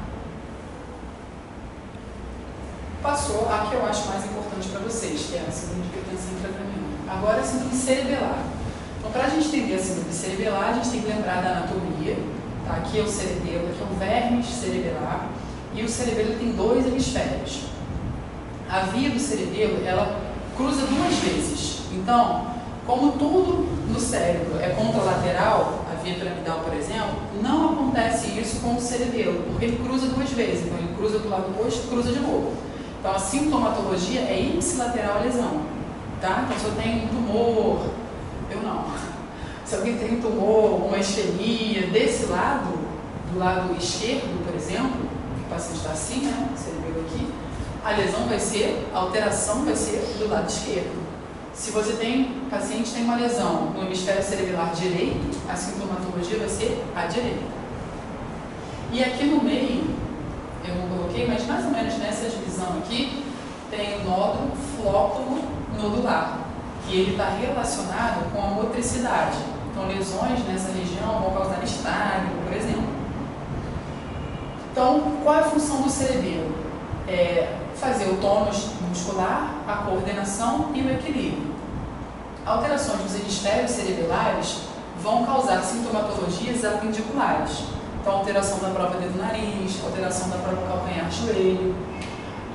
Passou a que eu acho mais importante para vocês, que é a síndrome de hipertensão intracraniana. Agora, a síndrome cerebelar. Então, para a gente entender a síndrome cerebelar, a gente tem que lembrar da anatomia. Tá? Aqui é o cerebelo, aqui é o vermes cerebelar, e o cerebelo tem dois hemisférios. A via do cerebelo, ela cruza duas vezes. Então, como tudo no cérebro é contralateral, a via piramidal, por exemplo, não acontece isso com o cerebelo, porque ele cruza duas vezes. Então, ele cruza do lado oposto e cruza de novo. Então, a sintomatologia é ipsilateral lesão. Tá? Então, se eu tenho um tumor, eu não. Se alguém tem um tumor, uma isquemia desse lado, do lado esquerdo, por exemplo, o paciente está assim, né? O cerebelo aqui, a lesão vai ser, a alteração vai ser do lado esquerdo. Se você tem, o paciente tem uma lesão no hemisfério cerebelar direito, a sintomatologia vai ser à direita. E aqui no meio, eu não coloquei, mas mais ou menos nessa divisão aqui, tem o nódulo flóculo nodular, que ele está relacionado com a motricidade. Então, lesões nessa região vão causar nistagmo, por exemplo. Então, qual é a função do cerebelo? Fazer o tônus muscular, a coordenação e o equilíbrio. Alterações nos hemisférios cerebelares vão causar sintomatologias apendiculares. Então, alteração da própria dedo do nariz, alteração da própria calcanhar-joelho.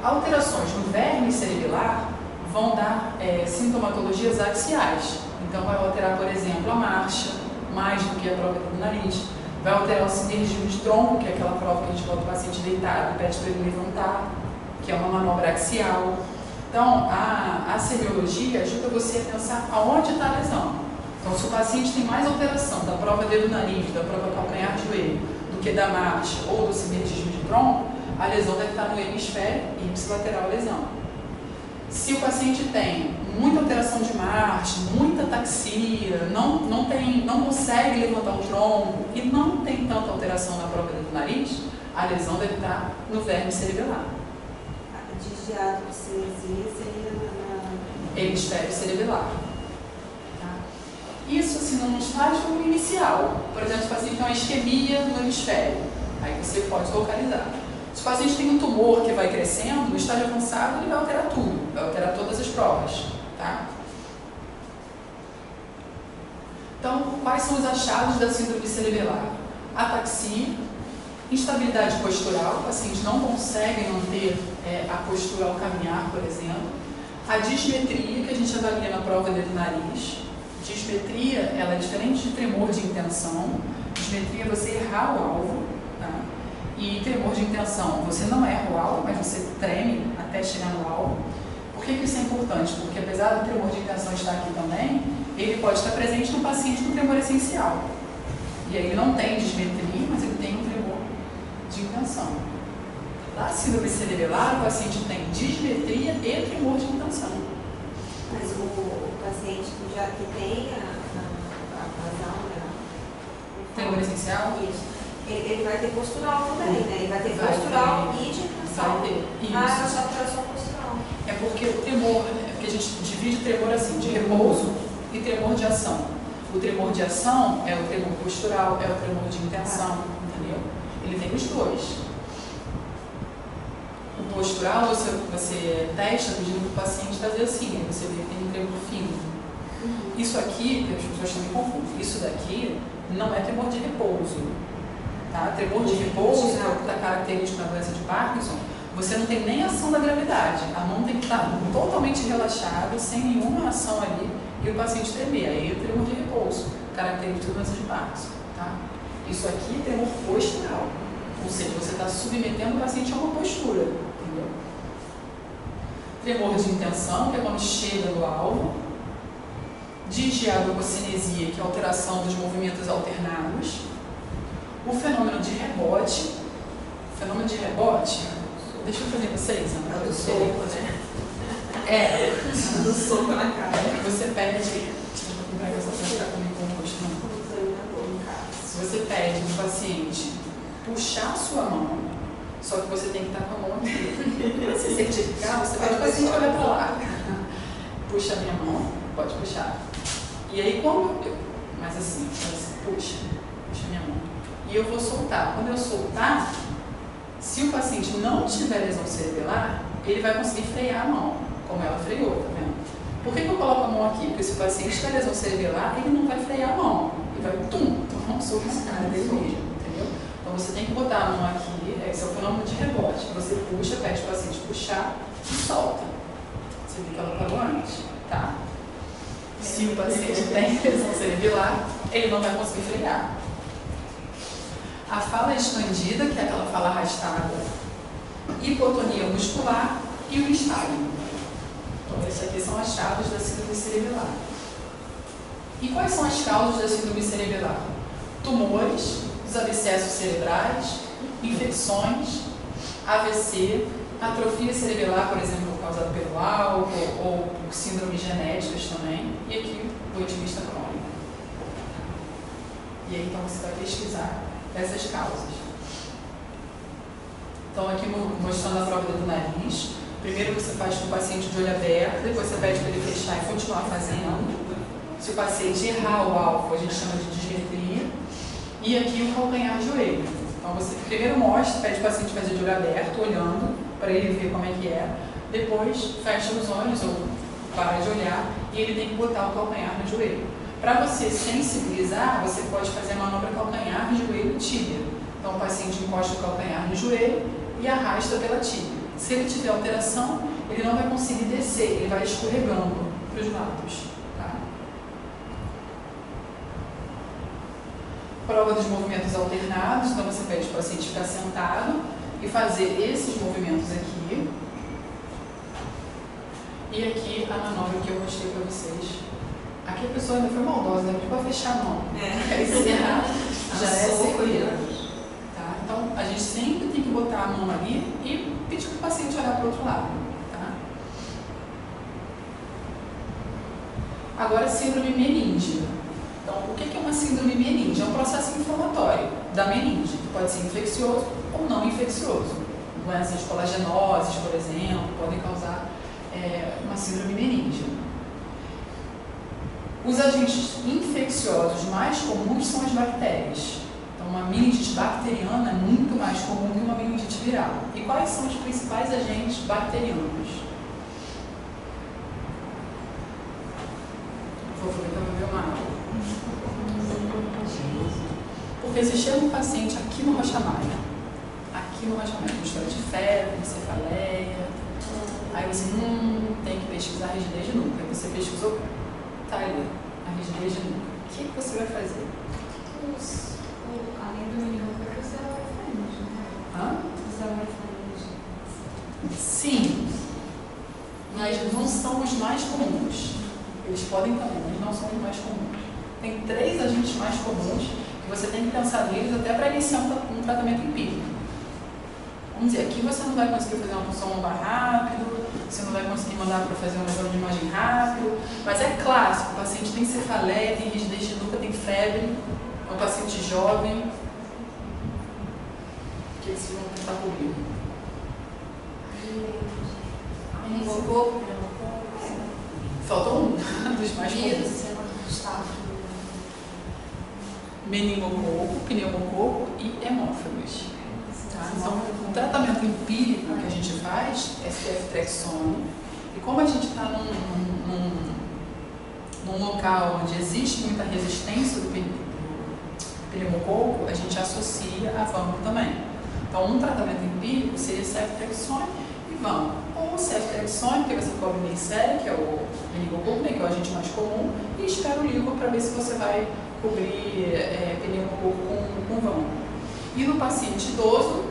Alterações no verme cerebelar vão dar sintomatologias axiais. Então, vai alterar, por exemplo, a marcha, mais do que a própria dedo do nariz. Vai alterar o sinergismo de tronco, que é aquela prova que a gente bota o paciente deitado e pede para ele levantar, que é uma manobra axial. Então, a semiologia ajuda você a pensar aonde está a lesão. Então, se o paciente tem mais alteração da prova dedo do nariz, da prova calcanhar-joelho, do que da marcha ou do sinergismo de tronco, a lesão deve estar no hemisfério ipsilateral lesão. Se o paciente tem muita alteração de marcha, muita taxia, não consegue levantar o tronco e não tem tanta alteração na prova do nariz, a lesão deve estar no verme cerebelar. Desviado de cinesia seria na Hemisfério cerebelar. Tá? Isso assim, num estágio inicial. Por exemplo, se o paciente tem uma isquemia no hemisfério, aí você pode localizar. Se o paciente tem um tumor que vai crescendo, no estágio avançado ele vai alterar tudo, vai alterar todas as provas. Tá? Então, quais são os achados da síndrome cerebelar? Ataxia, instabilidade postural, o paciente não consegue manter a postura ao caminhar, por exemplo. A dismetria, que a gente avalia na prova do nariz. Dismetria, ela é diferente de tremor de intenção. Dismetria é você errar o alvo. Tá? E tremor de intenção, você não erra o alvo, mas você treme até chegar no alvo. Por que isso é importante? Porque apesar do tremor de intenção estar aqui também, ele pode estar presente no paciente com tremor essencial. E aí ele não tem dismetria, mas ele tem um tremor de intenção. Na síndrome cerebelar, o paciente tem dismetria e tremor de intenção. Mas o paciente que tem a razão, né? Tremor essencial? Isso. Ele vai ter postural também, né? Ele vai ter postural e de intenção. Vai ter. Isso. Ah, é só alteração postural. É porque o tremor, porque a gente divide o tremor assim, de repouso e tremor de ação. O tremor de ação é o tremor postural, é o tremor de intenção, entendeu? Ele tem os dois. O postural, você testa pedindo para o paciente fazer assim, aí você vê que tem um tremor fino. Isso aqui, as pessoas também confundem, isso daqui não é tremor de repouso. Tá? Tremor de repouso, que está característico na doença de Parkinson, você não tem nem ação da gravidade. A mão tem que estar totalmente relaxada, sem nenhuma ação ali, e o paciente tremer. Aí é o tremor de repouso, característico da doença de Parkinson. Tá? Isso aqui é tremor postural. Ou seja, você está submetendo o paciente a uma postura. Entendeu? Tremor de intenção, que é quando chega no alvo. Digiadococinesia, que é a alteração dos movimentos alternados. O fenômeno de rebote. O fenômeno de rebote, deixa eu fazer para vocês. É do soco, né? É. Do soco na cara. Você pede. Deixa eu comprar essa para ficar comigo com o rosto, não. Se você pede para o paciente puxar a sua mão, só que você tem que estar com a mão aqui. Para se certificar, você pede para o paciente olhar para lá. Puxa a minha mão, pode puxar. E aí, mas assim, puxa minha mão. E eu vou soltar. Quando eu soltar, se o paciente não tiver lesão cerebelar, ele vai conseguir frear a mão, como ela freou, tá vendo? Por que eu coloco a mão aqui? Porque se o paciente tiver lesão cerebelar, ele não vai frear a mão. Ele vai, tomar um soco na cara dele mesmo, entendeu? Então você tem que botar a mão aqui, esse é o fenômeno de rebote. Você puxa, pede para o paciente puxar e solta. Você viu que ela parou antes, tá? Se o paciente tem lesão cerebelar, ele não vai conseguir frear. A fala expandida, que é aquela fala arrastada, hipotonia muscular e o estalo. Então, esses aqui são as causas da síndrome cerebelar. E quais são as causas da síndrome cerebelar? Tumores, os abscessos cerebrais, infecções, AVC, atrofia cerebelar, por exemplo, causada pelo álcool ou por síndromes genéticas também, e aqui o otimista crônico. E aí então você vai pesquisar essas causas. Então aqui mostrando a prova do nariz, primeiro você faz com o paciente de olho aberto, depois você pede para ele fechar e continuar fazendo. Se o paciente errar o alvo, a gente chama de dismetria. E aqui o calcanhar joelho. Então você primeiro mostra, pede para o paciente fazer de olho aberto, olhando, para ele ver como é que é. Depois fecha os olhos ou para de olhar e ele tem que botar o calcanhar no joelho. Para você sensibilizar, você pode fazer a manobra calcanhar, joelho, tíbia. Então o paciente encosta o calcanhar no joelho e arrasta pela tíbia. Se ele tiver alteração, ele não vai conseguir descer, ele vai escorregando para os lados. Tá? Prova dos movimentos alternados, então você pede para o paciente ficar sentado e fazer esses movimentos aqui. E aqui a manobra que eu mostrei para vocês. Aqui a pessoa ainda foi maldosa, né? Para fechar a mão. Aí se errar, já é sequela. Tá? Então a gente sempre tem que botar a mão ali e pedir para o paciente olhar para o outro lado. Tá? Agora, síndrome meníngea. Então, o que é uma síndrome meníngea? É um processo inflamatório da meninge, que pode ser infeccioso ou não infeccioso. Doenças colagenoses, por exemplo, podem causar uma síndrome meníngea. Os agentes infecciosos mais comuns são as bactérias. Então, uma meningite bacteriana é muito mais comum que uma meningite viral. E quais são os principais agentes bacterianos? Vou aproveitar para beber uma água. Porque se chega um paciente aqui no Rocha Maia, com história de febre, cefaleia, aí você tem que pesquisar a rigidez de nuca. Aí você pesquisou, Tyler, a rigidez de nuca. O que você vai fazer? Além do menino, vai ser a faringe, né? Sim, mas não são os mais comuns. Eles podem também, mas não são os mais comuns. Tem 3 agentes mais comuns que você tem que pensar neles até para iniciar um tratamento empírico. Vamos dizer, aqui você não vai conseguir fazer uma punção lombar rápido, você não vai conseguir mandar para fazer um exame de imagem rápido, mas é clássico, o paciente tem cefaleia, tem rigidez de nuca, tem febre, é um paciente jovem. O que vocês vão tentar cobrir? Meningococo, Faltou um dos mais comuns. Meningococo, pneumococo e hemófilos. Tá? Então, o tratamento empírico que a gente faz é ceftriaxone. E como a gente está num local onde existe muita resistência do pneumococo, a gente associa a vâmino também. Então, um tratamento empírico seria ceftriaxone e vâmino. Ou ceftriaxone, que você cobre Neisseria, que é o meningococo, né, que é o agente mais comum, e esperolíquor para ver se você vai cobrir pneumococo com vâmino. E no paciente idoso,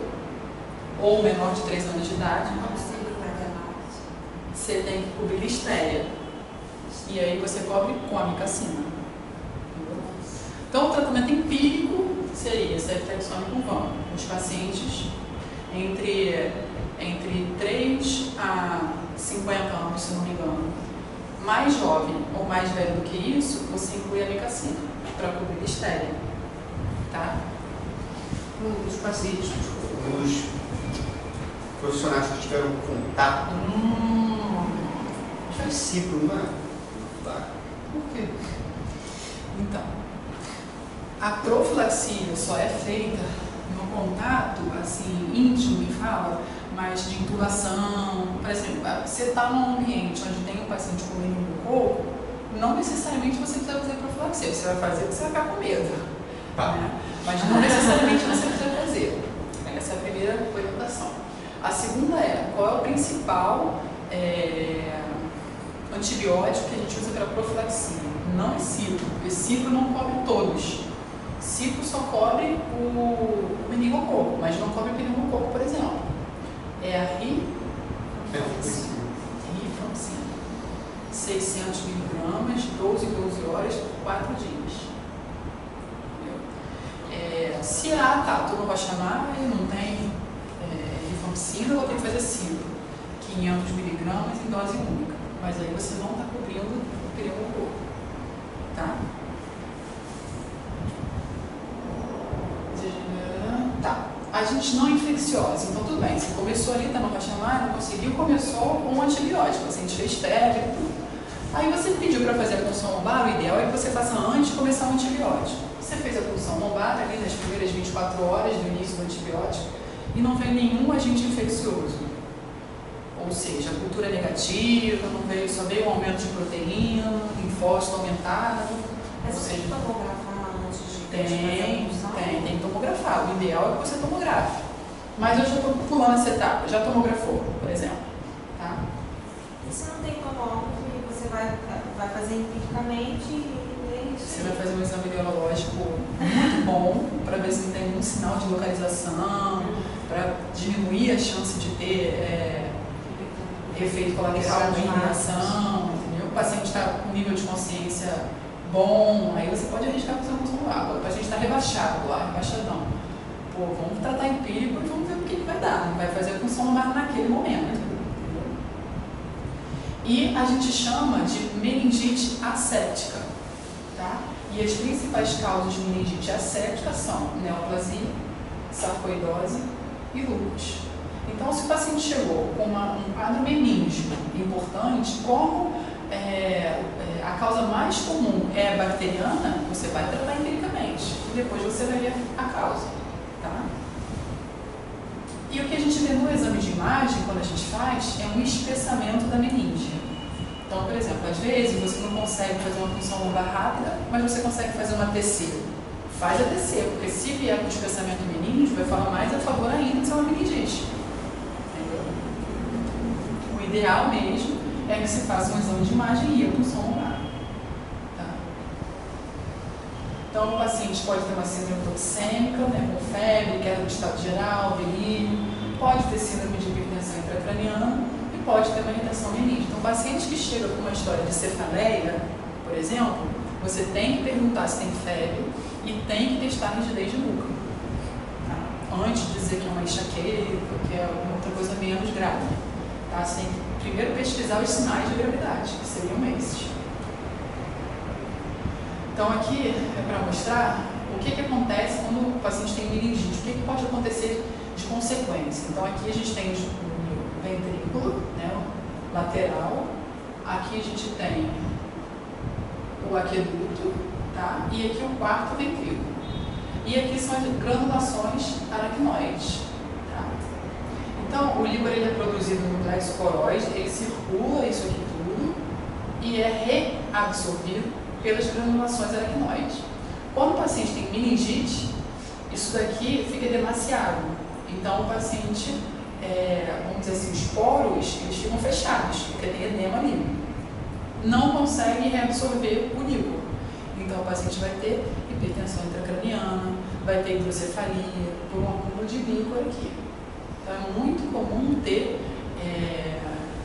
ou menor de 3 anos de idade, você tem que cobrir Listeria. E aí você cobre com amicacina. Então, o tratamento empírico seria ceftriaxone com vâmino. Os pacientes entre 3 a 50 anos, se não me engano, mais jovem ou mais velho do que isso, você inclui a amicacina para cobrir Listeria. Tá? Os pacientes, os profissionais que tiveram contato, faz ciclo, não é? Tá. Por quê? Então, a profilaxia só é feita no contato, assim, íntimo, que fala, mas de intubação. Por exemplo, você está num ambiente onde tem um paciente com meningococo, não necessariamente você precisa fazer profilaxia, você vai fazer porque você vai ficar com medo. Tá. Né? Mas não necessariamente você precisa fazer. Essa é a primeira orientação. A segunda é, qual é o principal antibiótico que a gente usa para profilaxia? Não é cipro, porque cipro não cobre todos. Cipro só cobre o meningococo, mas não cobre o pneumococo, por exemplo. É a rifampicina. 600 miligramas, 12 horas por 4 dias. Se tu não vai chamar e não tem rifampicina, eu vou ter que fazer cipro. 500 miligramas em dose única. Mas aí você não está cobrindo o pneumococo. Tá? Tá. A gente não é infecciosa, então tudo bem. Você começou ali, tá no chamar, não conseguiu, começou com um antibiótico. Você fez febre e tudo. Aí você pediu para fazer a punção lombar, o ideal é que você faça antes de começar o antibiótico. Você fez a punção lombar ali nas primeiras 24 horas do início do antibiótico e não veio nenhum agente infeccioso. Ou seja, a cultura negativa, não veio, só veio um aumento de proteína, linfócito aumentado. Mas você tem que tomografar antes de Tem que tomografar. O ideal é que você tomografe. Mas eu já estou pulando essa etapa, já tomografou, por exemplo. Tá? E se não tem tomógrafo, você vai fazer empiricamente e é isso? Você vai fazer um exame neurológico muito bom para ver se não tem nenhum sinal de localização, para diminuir a chance de ter efeito colateral de irritação, entendeu? O paciente está com nível de consciência bom, aí você pode arriscar fazer uma função água. O paciente está rebaixado lá, rebaixadão. Pô, vamos tratar empírico e vamos ver o que vai dar. Vai fazer a função lombar naquele momento. Entendeu? E a gente chama de meningite asséptica. Tá? E as principais causas de meningite asséptica são neoplasia, sarcoidose e lúpus. Então, se o paciente chegou com um quadro meningio importante, como a causa mais comum é bacteriana, você vai tratar empiricamente e depois você vai ver a causa. Tá? E o que a gente vê no exame de imagem, quando a gente faz, é um espessamento da meninge. Então, por exemplo, às vezes você não consegue fazer uma punção lombar rápida, mas você consegue fazer uma TC. Faz a TC, porque se vier com espessamento meníngeo, vai falar mais a favor ainda de ser uma meningite. Entendeu? O ideal mesmo é que se faça um exame de imagem e a punção lombar. Tá? Então, o paciente pode ter uma síndrome toxêmica, né, com febre, queda do estado geral, delírio, pode ter síndrome de hipertensão intracraniana e pode ter uma irritação meníngea. Então, paciente que chega com uma história de cefaleia, por exemplo, você tem que perguntar se tem febre e tem que testar a rigidez de nuca. Tá? Antes de dizer que é uma enxaqueca, que é outra coisa menos grave. Tá? Você tem que primeiro pesquisar os sinais de gravidade, que seriam esses. Então aqui é para mostrar o que acontece quando o paciente tem meningite, o que pode acontecer de consequência. Então aqui a gente tem o ventrículo, né, o lateral, aqui a gente tem o aqueduto, tá? E aqui o quarto ventrículo. E aqui são as granulações aracnoides. Tá? Então o líquor ele é produzido no plexo coroide, ele circula isso aqui tudo e é reabsorvido pelas granulações aracnoides. Quando o paciente tem meningite, isso daqui fica demasiado. Então o paciente, vamos dizer assim, os poros eles ficam fechados, porque tem edema ali. Não consegue reabsorver o líquor. Então o paciente vai ter hipertensão intracraniana, vai ter hidrocefalia por um acúmulo de líquor aqui. Então é muito comum ter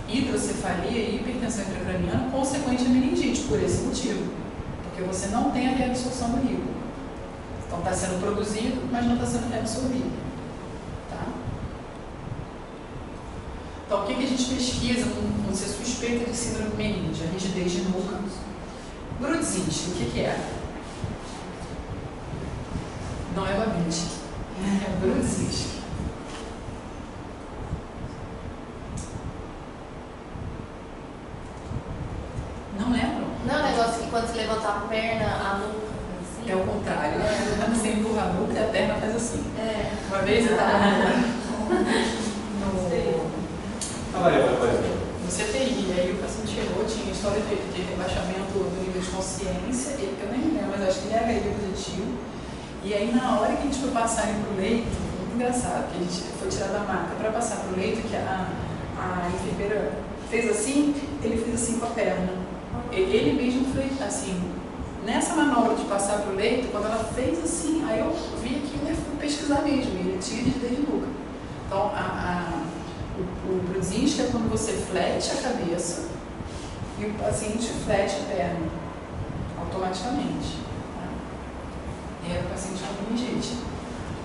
hidrocefalia e hipertensão intracraniana consequente à meningite, por esse motivo. Porque você não tem a reabsorção do líquor. Então está sendo produzido, mas não está sendo reabsorvido. Tá? Então o que a gente pesquisa quando você suspeita de síndrome meningite? A rigidez de nuca. Grudzinski, o que é? Não é Babinski, é Grudzinski. Não lembro. Não é um negócio que quando você levanta a perna, a nuca, assim? É o contrário. Quando você empurra a nuca, a perna faz assim. É. Uma vez eu estava no CTI, e aí o paciente chegou, tinha história de rebaixamento do nível de consciência, que eu nem lembro, mas acho que ele era HIV positivo. E aí na hora que a gente foi passar ele pro leito, muito engraçado, que a gente foi tirar da maca para passar pro leito, que a enfermeira fez assim, ele fez assim com a perna. Ele mesmo foi assim, nessa manobra de passar pro leito, quando ela fez assim, aí eu vi aquilo e fui pesquisar mesmo, ele tinha rigidez de nuca. Então o Brudzinski é quando você flete a cabeça e o paciente flete a perna automaticamente. Tá? E era o paciente com meningite.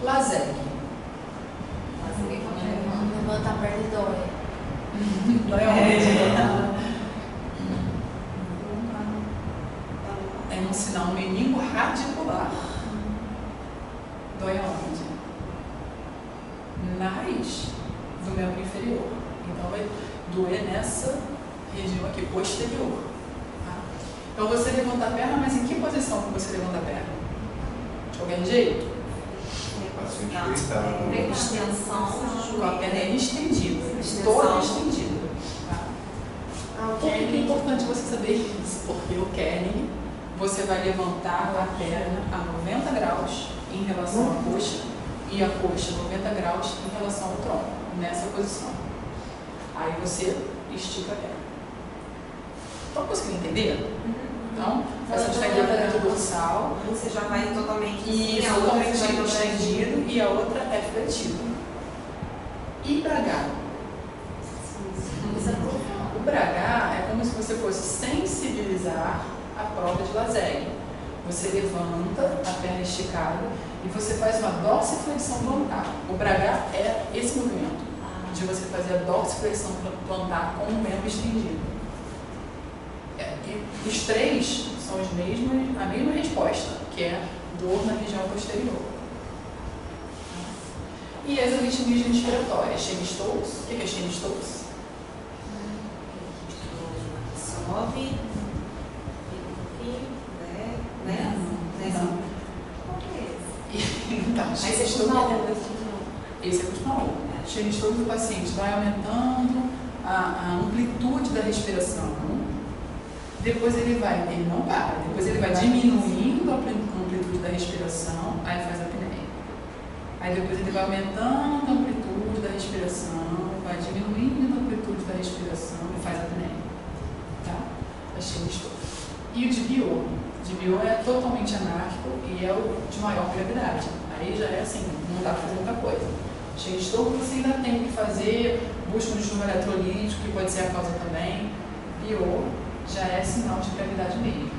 Laseg. Levanta a perna e dói. Dói onde? É um sinal meningo radicular. Dói onde? Na raiz do membro inferior. Então vai doer nessa região aqui posterior. Tá? Então você levanta a perna, mas em que posição que você levanta a perna? De qualquer jeito? Extensão Com a perna estendida, toda estendida. Tá? Por que é importante você saber isso? Porque o Kerning, você vai levantar a perna a 90 graus em relação à coxa e a coxa 90 graus em relação ao tronco, nessa posição. Aí você estica a perna. Estão conseguindo entender? Então, essa estendimento dorsal. Você já vai totalmente Isso, totalmente estendido e a outra é fletida. E bragar? O bragar é como se você fosse sensibilizar a prova de Laseg. Você levanta a perna esticada e você faz uma dorsiflexão plantar. O bragar é esse movimento, de você fazer a dorsiflexão plantar com o membro estendido. E os três são a mesma resposta, que é dor na região posterior. E as aritmias respiratórias, Cheyne-Stokes. O que é Cheyne-Stokes? Sobe, né? Não. Qual que é esse? Então, Aí você Cheyne-Stokes esse é o cosmol. Cheyne-Stokes do paciente vai aumentando a amplitude da respiração. Depois ele não para, depois ele vai diminuindo a amplitude da respiração, aí faz a apneia. Aí depois ele vai aumentando a amplitude da respiração, vai diminuindo a amplitude da respiração e faz a apneia. Tá? Achei isto. E o de Biot? O de Biot é totalmente anárquico e é o de maior gravidade. Aí já é assim, não dá para fazer muita coisa. Achei isto, você ainda tem que fazer busca no distúrbio eletrolítico, que pode ser a causa também. Biot já é sinal de gravidade mesmo.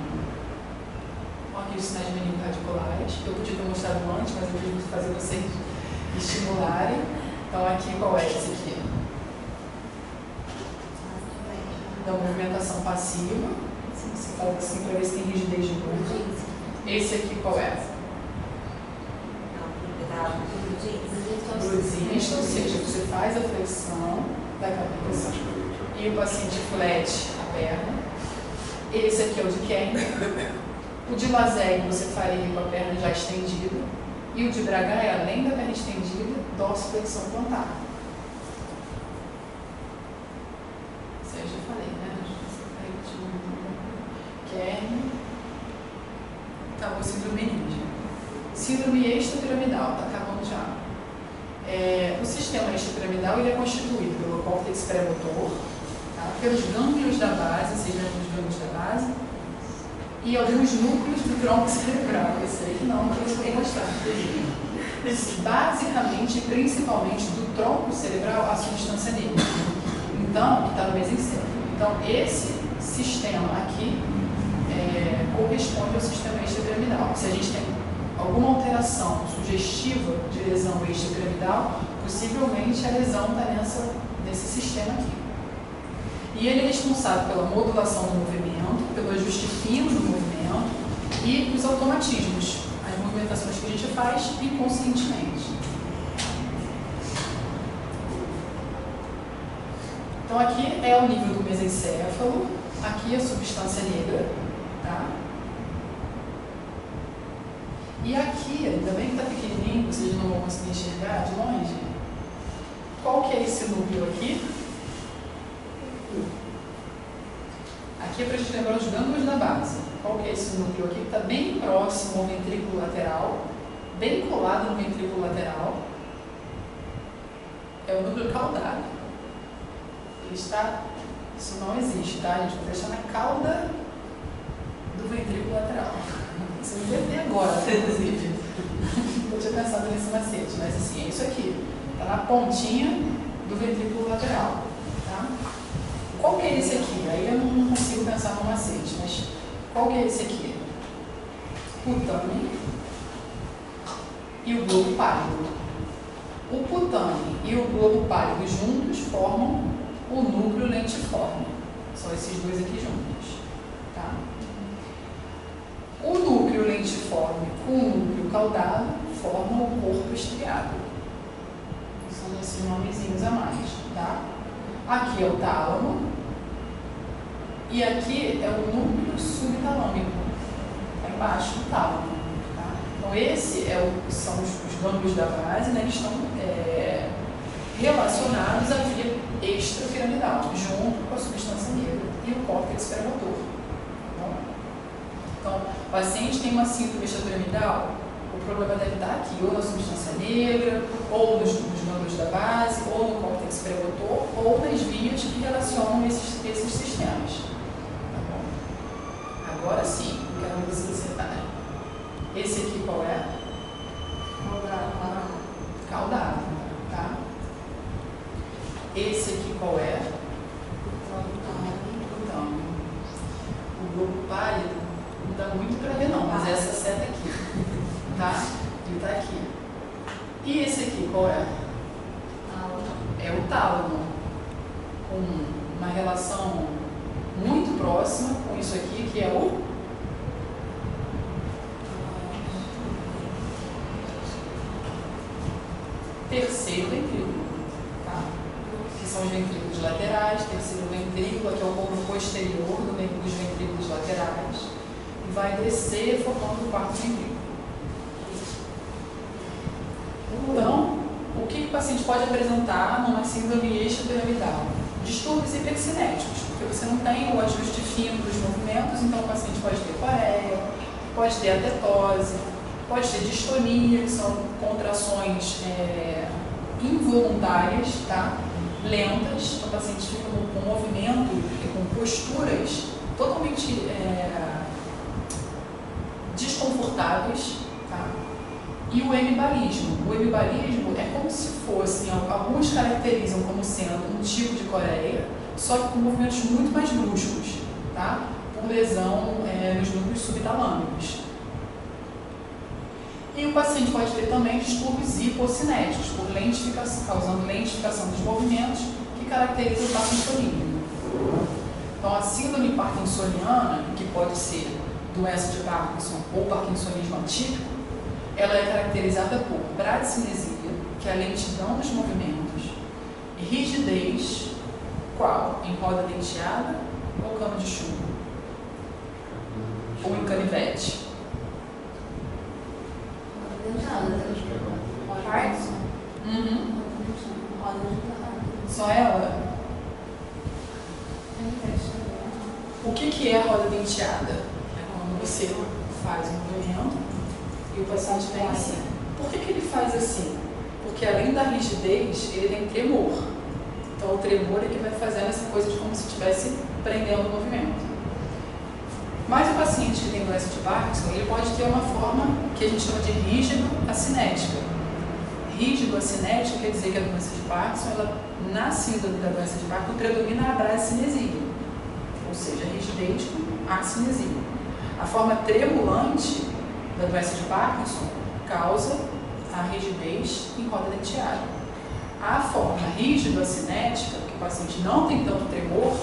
Aqui os sinais meningo radiculares, que eu podia ter mostrado antes, mas eu quis fazer vocês estimularem. Então aqui qual é esse aqui? Da movimentação passiva. Você faz assim para ver se tem rigidez de músculo. Esse aqui qual é? Brudista, ou seja, você faz a flexão da cabeça e o paciente flete a perna. Esse aqui é o de Kern. O de Lazeig você faria com a perna já estendida. E o de Braga é além da perna estendida, dorsiflexão plantar. Isso aí eu já falei, né? Kern. Acabou a síndrome meninge. Síndrome extrapiramidal, está acabando já. O sistema extrapiramidal ele é constituído pelo córtex pré-motor, tá? Pelos gânglios da base, vocês lembram dos gânglios da base, e alguns núcleos do tronco cerebral. Esse aí não, porque eu vou mostrar. Basicamente, principalmente do tronco cerebral, a substância negra. Então, que está no mesencéfalo. Então, esse sistema aqui corresponde ao sistema extrapiramidal. Se a gente tem alguma alteração sugestiva de lesão extrapiramidal, possivelmente a lesão está nesse sistema aqui. E ele é responsável pela modulação do movimento, pelo ajuste fino do movimento e os automatismos, as movimentações que a gente faz inconscientemente. Então aqui é o nível do mesencéfalo, aqui a substância negra, tá? E aqui, ainda bem que está pequenininho, vocês não vão conseguir enxergar de longe. Qual que é esse núcleo aqui? Aqui é para a gente lembrar os gânglios da base. Qual que é esse núcleo aqui? Que está bem próximo ao ventrículo lateral, bem colado no ventrículo lateral. É o núcleo caudado. Ele está... Isso não existe, tá? A gente vai deixar na cauda do ventrículo lateral. Você não deve ter agora, inclusive. Eu tinha pensado nesse macete, mas assim, é isso aqui. Está na pontinha do ventrículo lateral. Tá? Qual que é esse aqui? Aí eu não consigo pensar no macete, mas qual que é esse aqui? Putame e o globo pálido. O putame e o globo pálido juntos formam o núcleo lentiforme. São esses dois aqui juntos. Tá? O núcleo lentiforme com o núcleo caudado formam o corpo estriado. São esses nomezinhos a mais. Tá? Aqui é o tálamo e aqui é o núcleo subtalâmico, está embaixo do tálamo. Tá? Então, esse são os gânglios da base, né, que estão relacionados à via extrapiramidal, junto com a substância negra e o córtex pré-motor. Tá? Então, o paciente tem uma síndrome extrapiramidal, o problema deve estar aqui, ou na substância negra, ou nos gânglios da base, ou no córtex pré-motor, ou nas vias que relacionam esses sistemas. Tá bom? Agora sim, quero ver se você está. Esse aqui qual é? Caudado. Caudado, tá? Esse aqui qual é? Putame. O globo pálido não dá muito para ver não, mas essa seta aqui. Tá? Ele está aqui. E esse aqui, qual é? É o tálamo, com uma relação muito próxima com isso aqui, que é o terceiro ventrículo, tá? Que são os ventrículos laterais, terceiro ventrículo, aqui é o corpo posterior dos ventrículos laterais, e vai descer formando o quarto ventrículo. Então, o que o paciente pode apresentar numa síndrome extrapiramidal? Distúrbios hipercinéticos, porque você não tem o ajuste fino dos movimentos, então o paciente pode ter coreia, pode ter atetose, pode ter distonia, que são contrações involuntárias, tá? Lentas, então o paciente fica com movimento e com posturas totalmente desconfortáveis, tá? E o hemibalismo. O hemibalismo é como se fosse, alguns caracterizam como sendo um tipo de coreia, só que com movimentos muito mais bruscos, tá? Por lesão nos núcleos subtalâmicos. E o paciente pode ter também distúrbios hipocinéticos, causando lentificação dos movimentos, que caracteriza o parkinsonismo. Então, a síndrome parkinsoniana, que pode ser doença de Parkinson ou parkinsonismo atípico, ela é caracterizada por bradicinesia, que é a lentidão dos movimentos, e rigidez, qual? Em roda denteada ou cama de chumbo? Ou em canivete? Parkinson? Uhum. Só ela? O que é a roda denteada? É quando você faz um movimento e o paciente vem assim. Por que ele faz assim? Porque além da rigidez, ele tem tremor. Então o tremor é que vai fazendo essa coisa de como se estivesse prendendo o movimento. Mas o paciente que tem doença de Parkinson, ele pode ter uma forma que a gente chama de rígido-acinética. Rígido-acinética quer dizer que a doença de Parkinson, na síndrome da doença de Parkinson, predomina a bradicinesia, ou seja, a rigidez com acinesia. A forma tremulante da doença de Parkinson causa a rigidez em roda denteada. A forma rígido-acinética, que o paciente não tem tanto tremor,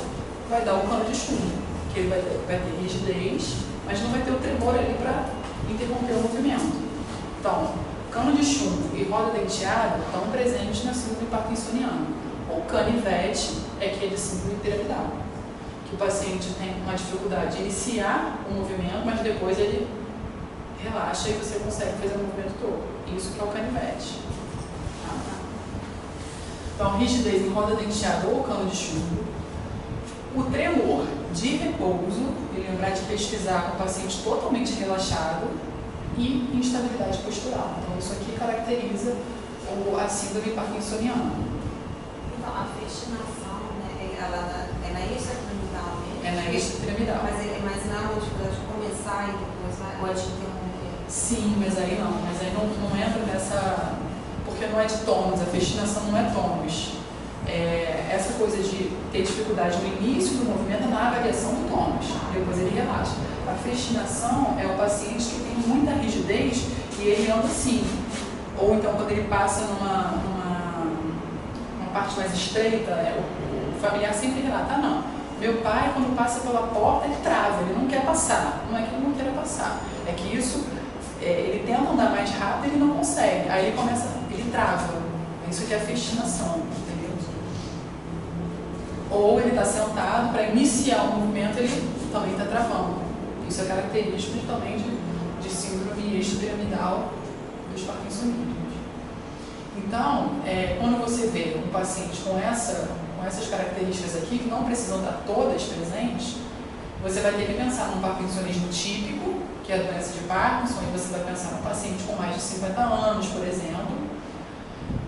vai dar o cano de chumbo, que ele vai ter rigidez, mas não vai ter o tremor ali para interromper o movimento. Então, cano de chumbo e roda denteada estão presentes na síndrome parkinsoniana. O canivete é que é de síndrome piramidal, que o paciente tem uma dificuldade de iniciar o movimento, mas depois ele relaxa e você consegue fazer o movimento todo. Isso que é o canivete. Então, rigidez em roda denteada ou cano de chumbo. O tremor de repouso, e lembrar de pesquisar com o paciente totalmente relaxado, e instabilidade postural. Então, isso aqui caracteriza a síndrome parkinsoniana. Então, a festinação, né, ela é na extrapiramidal mesmo? É na extrapiramidal. Mas não é uma dificuldade de começar e depois vai, ou é de interromper? Sim, mas aí não entra nessa... Porque não é de tônus, a festinação não é tônus. Essa coisa de ter dificuldade no início do movimento é na avaliação do tônus, depois ele relaxa. A festinação é o paciente que tem muita rigidez e ele anda assim. Ou então quando ele passa numa parte mais estreita, o familiar sempre relata, não, meu pai quando passa pela porta ele trava, ele não quer passar. Não é que ele não queira passar, é que isso, ele tenta andar mais rápido e ele não consegue. Aí ele trava. Isso que é a festinação, entendeu? Ou ele está sentado, para iniciar o movimento ele também está travando. Isso é característico também de síndrome extrapiramidal dos parkinsonismos. Então, quando você vê um paciente com essas características aqui, que não precisam estar todas presentes, você vai ter que pensar num parkinsonismo típico, que é a doença de Parkinson, e você vai pensar num paciente com mais de 50 anos, por exemplo.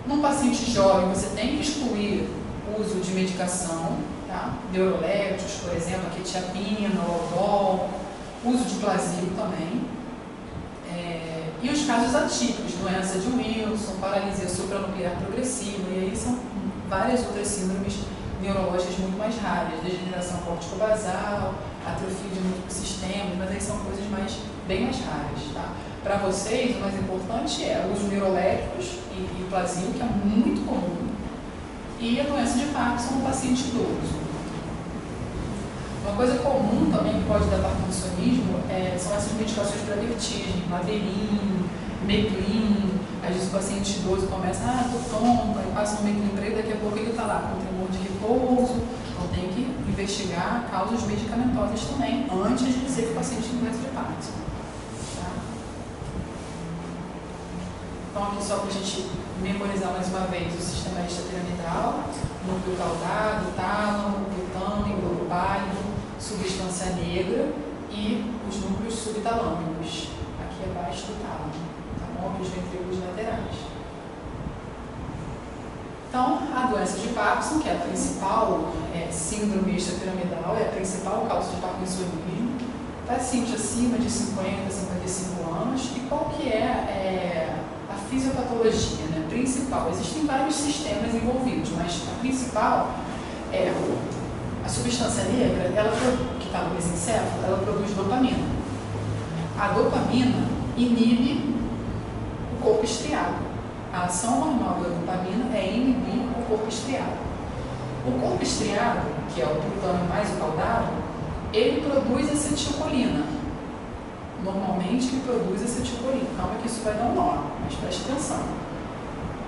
Num paciente jovem, você tem que excluir o uso de medicação, tá? Neuroléticos, por exemplo, a quetiapina, o Aldol, uso de placebo também. E os casos atípicos, doença de Wilson, paralisia supranuclear progressiva, e aí são várias outras síndromes neurológicas muito mais raras, degeneração corticobasal, atrofia de múltiplos sistemas, mas aí são coisas bem mais raras. Tá? Para vocês, o mais importante é o uso de neuroléticos e placebo, que é muito comum, e a doença de Parkinson no paciente idoso. Uma coisa comum também que pode dar parkinsonismo são essas medicações para vertigem, Maderin, Meclin. Às vezes o paciente idoso começa, tô tonto, aí passa um Meclin para ele, daqui a pouco ele está lá com tremor de repouso. Então tem que investigar causas medicamentosas também, antes de dizer que o paciente tem doença de Parkinson. Tá? Então aqui só para a gente memorizar mais uma vez o sistema extrapiramidal, núcleo caudado, tálamo, butano, globálido, substância negra e os núcleos subtalâmicos, aqui abaixo do tálamo, tá bom? E os ventrículos laterais. Então, a doença de Parkinson, que é a principal síndrome extrapiramidal, é a principal causa de parkinsonismo, paciente acima de 50, 55 anos, e qual que é a fisiopatologia, né? Principal? Existem vários sistemas envolvidos, mas a principal é a substância negra, que está no mesencéfalo, ela produz dopamina. A dopamina inibe corpo estriado. A ação normal da dopamina é inibir o corpo estriado. O corpo estriado, que é o trutânio mais o caudado, ele produz acetilcolina. Normalmente ele produz acetilcolina. Calma que isso vai dar um nó, mas preste atenção.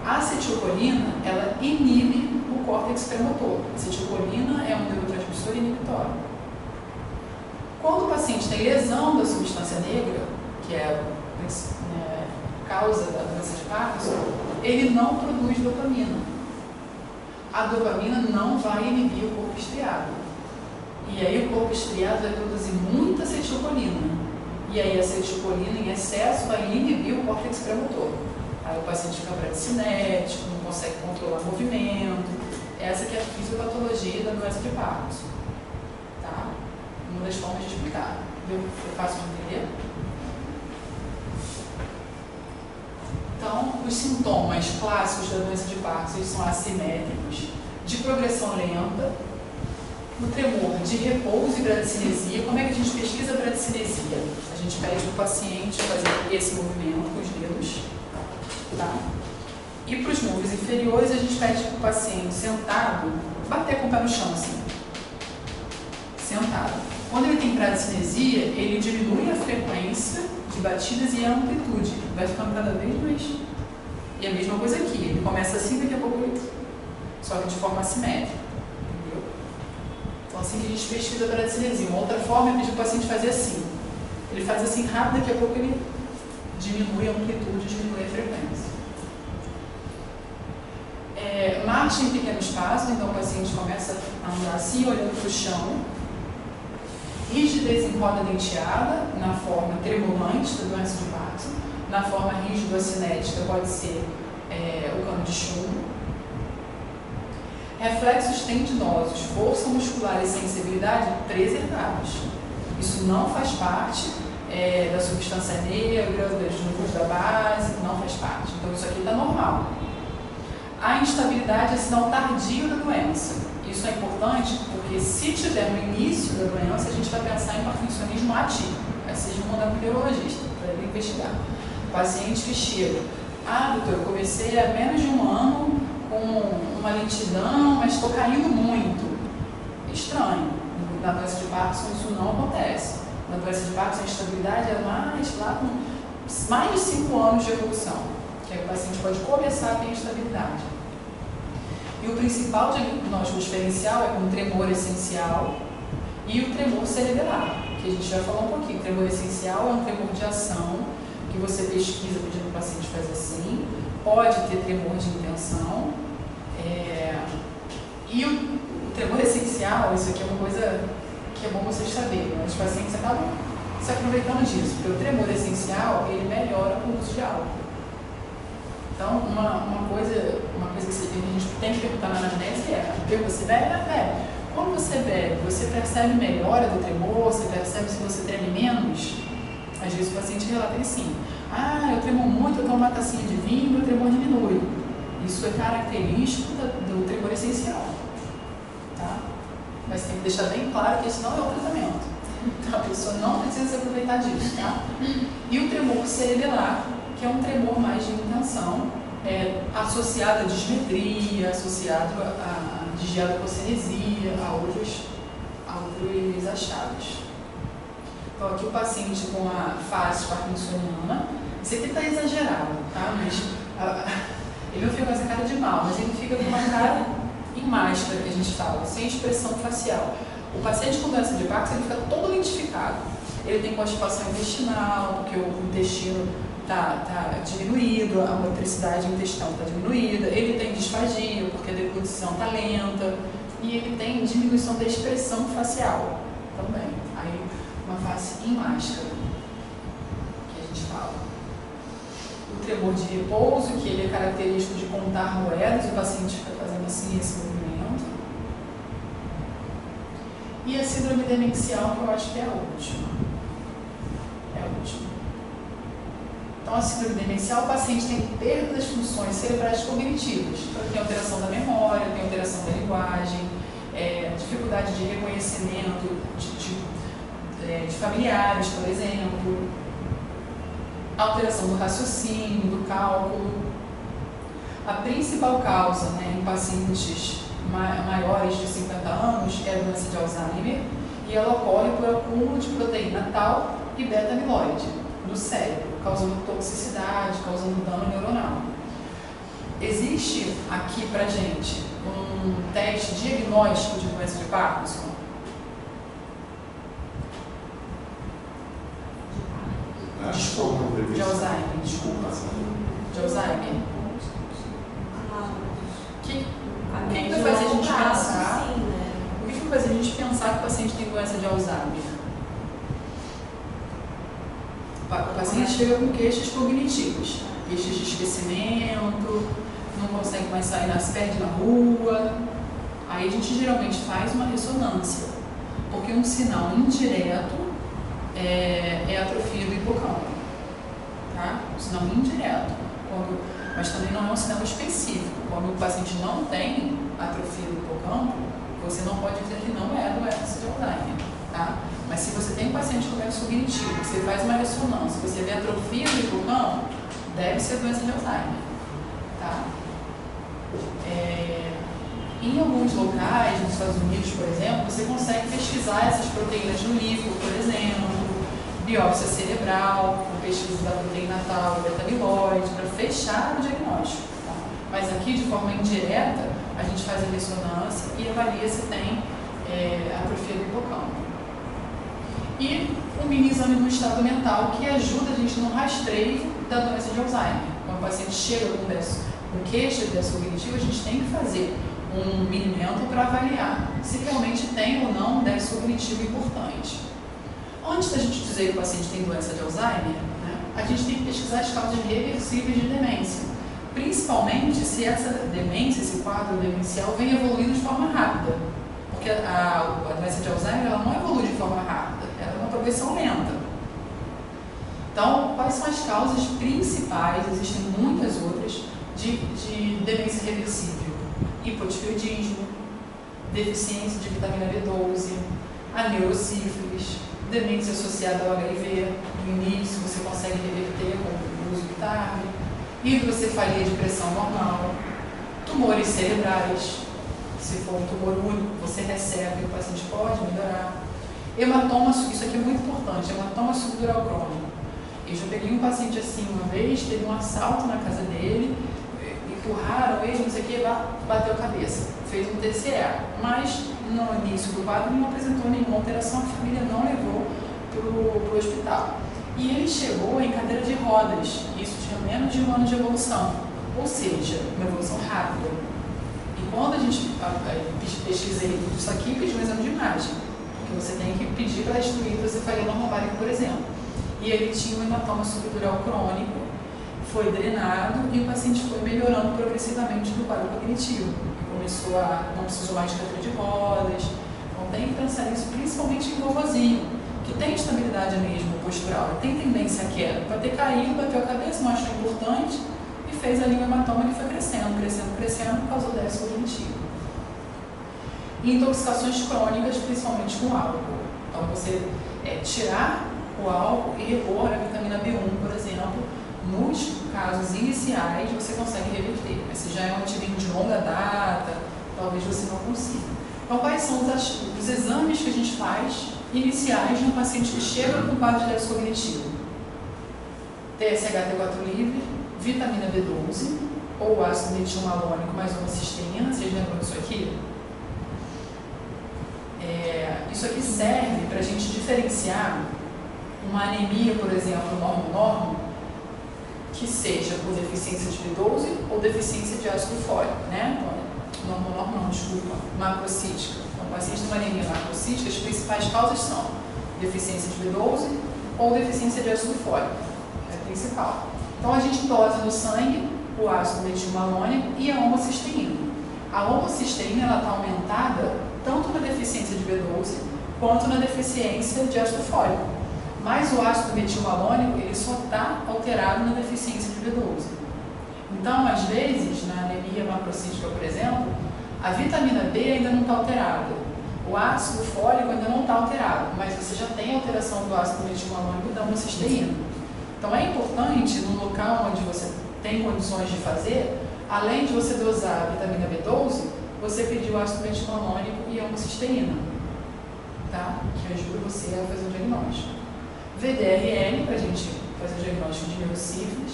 A acetilcolina, ela inibe o córtex premotor. A acetilcolina é um neurotransmissor inibitório. Quando o paciente tem lesão da substância negra, que é causa da doença de Parkinson, ele não produz dopamina. A dopamina não vai inibir o corpo estriado. E aí o corpo estriado vai produzir muita acetilcolina. E aí a acetilcolina em excesso vai inibir o córtex premotor. Aí o paciente fica bradicinético, não consegue controlar o movimento. Essa que é a fisiopatologia da doença de Parkinson. Tá? Uma das formas de explicar. Foi fácil de entender? Então, os sintomas clássicos da doença de Parkinson são assimétricos, de progressão lenta, o tremor de repouso e bradicinesia. Como é que a gente pesquisa a bradicinesia? A gente pede para o paciente fazer esse movimento com os dedos, tá? E para os membros inferiores, a gente pede para o paciente sentado bater com o pé no chão, assim, sentado. Quando ele tem bradicinesia, ele diminui a frequência de batidas e a amplitude, vai ficando cada vez mais. E a mesma coisa aqui, ele começa assim, daqui a pouco ele... só que de forma assimétrica, entendeu? Então assim que a gente pesquisa a bradicinesia. Uma outra forma é pedir para o paciente fazer assim. Ele faz assim rápido, daqui a pouco ele diminui a amplitude, diminui a frequência. Marcha em pequenos passos, então o paciente começa a andar assim, olhando para o chão. Rigidez em roda denteada, na forma tremulante da doença de Parkinson. Na forma rígido-acinética pode ser o cano de chumbo. Reflexos tendinosos, força muscular e sensibilidade preservados. Isso não faz parte da substância negra, dos núcleos da base, não faz parte. Então isso aqui está normal. A instabilidade é sinal tardio da doença. Isso é importante porque se tiver no início da doença, a gente vai pensar em parkinsonismo atípico. Essa seja uma da neurologista, para ele investigar. Paciente que chega, doutor, eu comecei há menos de um ano com uma lentidão, mas estou caindo muito. Estranho. Na doença de Parkinson isso não acontece. Na doença de Parkinson a instabilidade é mais lá com mais de 5 anos de evolução. Que aí o paciente pode começar a ter instabilidade. E o principal diagnóstico diferencial é com o tremor essencial e o tremor cerebelar, que a gente já falou um pouquinho. O tremor essencial é um tremor de ação, que você pesquisa pedindo o paciente fazer assim, pode ter tremor de intenção. E o tremor essencial, isso aqui é uma coisa que é bom vocês saberem, né? Os pacientes acabam se aproveitando disso, porque o tremor essencial, ele melhora com o uso de álcool. Então, uma coisa que a gente tem que perguntar na anamnese é: você bebe? Bebe. Quando você bebe, você percebe melhora do tremor? Você percebe se você treme menos? Às vezes o paciente relata que sim. Eu tremo muito, eu tomo uma tacinha de vinho, meu tremor diminui. Isso é característico do tremor essencial. Tá? Mas tem que deixar bem claro que esse não é o tratamento. Então a pessoa não precisa se aproveitar disso. Tá? E o tremor cerebelar, que é um tremor mais de intenção, associado à dismetria, associado à digiadococinesia, a outros achados. Então aqui o paciente com a face parkinsoniana, isso aqui está exagerado, tá? Mas ele não fica com essa cara de mal, mas ele fica com uma cara em máscara, que a gente fala, sem expressão facial. O paciente com doença de Parkinson, ele fica todo lentificado. Ele tem constipação intestinal, porque o intestino está diminuído, a motricidade intestinal está diminuída, ele tem disfagia, porque a deglutição está lenta, e ele tem diminuição da expressão facial também. Aí, uma face em máscara, que a gente fala. O tremor de repouso, que ele é característico de contar moedas, o paciente fica fazendo assim esse movimento. E a síndrome demencial, que eu acho que é a última. Então, a síndrome demencial, o paciente tem perda das funções cerebrais cognitivas. Então, tem alteração da memória, tem alteração da linguagem, dificuldade de reconhecimento de familiares, por exemplo. alteração do raciocínio, do cálculo. A principal causa, né, em pacientes maiores de 50 anos é a doença de Alzheimer, e ela ocorre por acúmulo de proteína tau e beta-amiloide no cérebro, causando toxicidade, causando dano neuronal. Existe aqui pra gente um teste diagnóstico de doença de Parkinson? Desculpa, de Alzheimer, desculpa. De Alzheimer. O que vai fazer a gente pensar? O que vai fazer a gente pensar que o paciente tem doença de Alzheimer? O paciente chega com queixas cognitivas, queixas de esquecimento, não consegue mais sair, se perde na rua. Aí a gente geralmente faz uma ressonância, porque um sinal indireto é a atrofia do hipocampo, tá? Um sinal indireto, mas também não é um sinal específico. Quando o paciente não tem atrofia do hipocampo, você não pode dizer que não é doença de Alzheimer, tá? Mas se você tem um paciente com doença cognitiva, você faz uma ressonância, você vê atrofia do hipocampo, deve ser doença de Alzheimer, tá? Em alguns locais, nos Estados Unidos, por exemplo, você consegue pesquisar essas proteínas no líquido, por exemplo, biópsia cerebral, com pesquisa da proteína tau e beta-amiloide, para fechar o diagnóstico. Tá? Mas aqui, de forma indireta, a gente faz a ressonância e avalia se tem atrofia do hipocampo. E um mini exame no estado mental que ajuda a gente no rastreio da doença de Alzheimer. Quando o paciente chega com queixa de doença cognitiva, a gente tem que fazer um minimento para avaliar se realmente tem ou não déficit cognitivo importante. Antes da gente dizer que o paciente tem doença de Alzheimer, né, a gente tem que pesquisar as causas reversíveis de demência, principalmente se essa demência, esse quadro demencial, vem evoluindo de forma rápida, porque a doença de Alzheimer ela não evolui de forma rápida, ela é uma progressão lenta. Então, quais são as causas principais, existem muitas outras, de demência reversível? Hipotireoidismo, deficiência de vitamina B12, a neurosífilis, demência associada ao HIV, no início você consegue reverter com o uso do TARG, hidrocefalia de pressão normal, tumores cerebrais, se for um tumor único, você recebe, o paciente pode melhorar. Hematoma, isso aqui é muito importante, hematoma subdural crônico. Eu já peguei um paciente assim uma vez, teve um assalto na casa dele, empurraram ele, não sei o que, bateu a cabeça, fez um TCE, mas no início do quadro não apresentou nenhuma alteração, a família não levou para o hospital. E ele chegou em cadeira de rodas, isso tinha menos de um ano de evolução, ou seja, uma evolução rápida. E quando a gente pesquisei tudo isso aqui, pedi um exame de imagem, porque você tem que pedir para destruir hidrocefalia normobárica, por exemplo. E ele tinha um hematoma subdural crônico, foi drenado e o paciente foi melhorando progressivamente no quadro cognitivo. Começou não precisou mais de cadeira de rodas. Então tem que pensar nisso, principalmente em vovozinho, que tem estabilidade mesmo postural, tem tendência à queda. Pode ter caído, bateu a cabeça, não achou importante e fez ali um hematoma que foi crescendo, causou déficit cognitivo. E intoxicações crônicas, principalmente com álcool. Então você tirar o álcool e repor a vitamina B1, por exemplo, nos casos iniciais você consegue reverter, mas se já é um ativismo de longa data, talvez você não consiga. Então, quais são os exames que a gente faz iniciais no paciente que chega com quadro de déficit cognitivo? TSH-T4 livre, vitamina B12, ou ácido metilmalônico mais homocisteína, vocês lembram disso aqui? Isso aqui serve para a gente diferenciar uma anemia, por exemplo, normo-normo, que seja por deficiência de B12 ou deficiência de ácido fólico, né? Macrocítica. Então, o paciente tem uma anemia macrocítica, as principais causas são deficiência de B12 ou deficiência de ácido fólico, é a principal. Então, a gente dosa no sangue o ácido metilmalônico e a homocisteína. A homocisteína está aumentada tanto na deficiência de B12 quanto na deficiência de ácido fólico. Mas o ácido metilmalônico ele só está alterado na deficiência de B12. Então, às vezes, na anemia macrocítica, por exemplo, a vitamina D ainda não está alterada, o ácido fólico ainda não está alterado, mas você já tem alteração do ácido metilmalônico e da homocisteína. Então é importante, no local onde você tem condições de fazer, além de você dosar a vitamina B12, você pedir o ácido metilmalônico e a homocisteína, tá? Que ajuda você a fazer o diagnóstico. VDRL, para a gente fazer o diagnóstico de neurosífilis,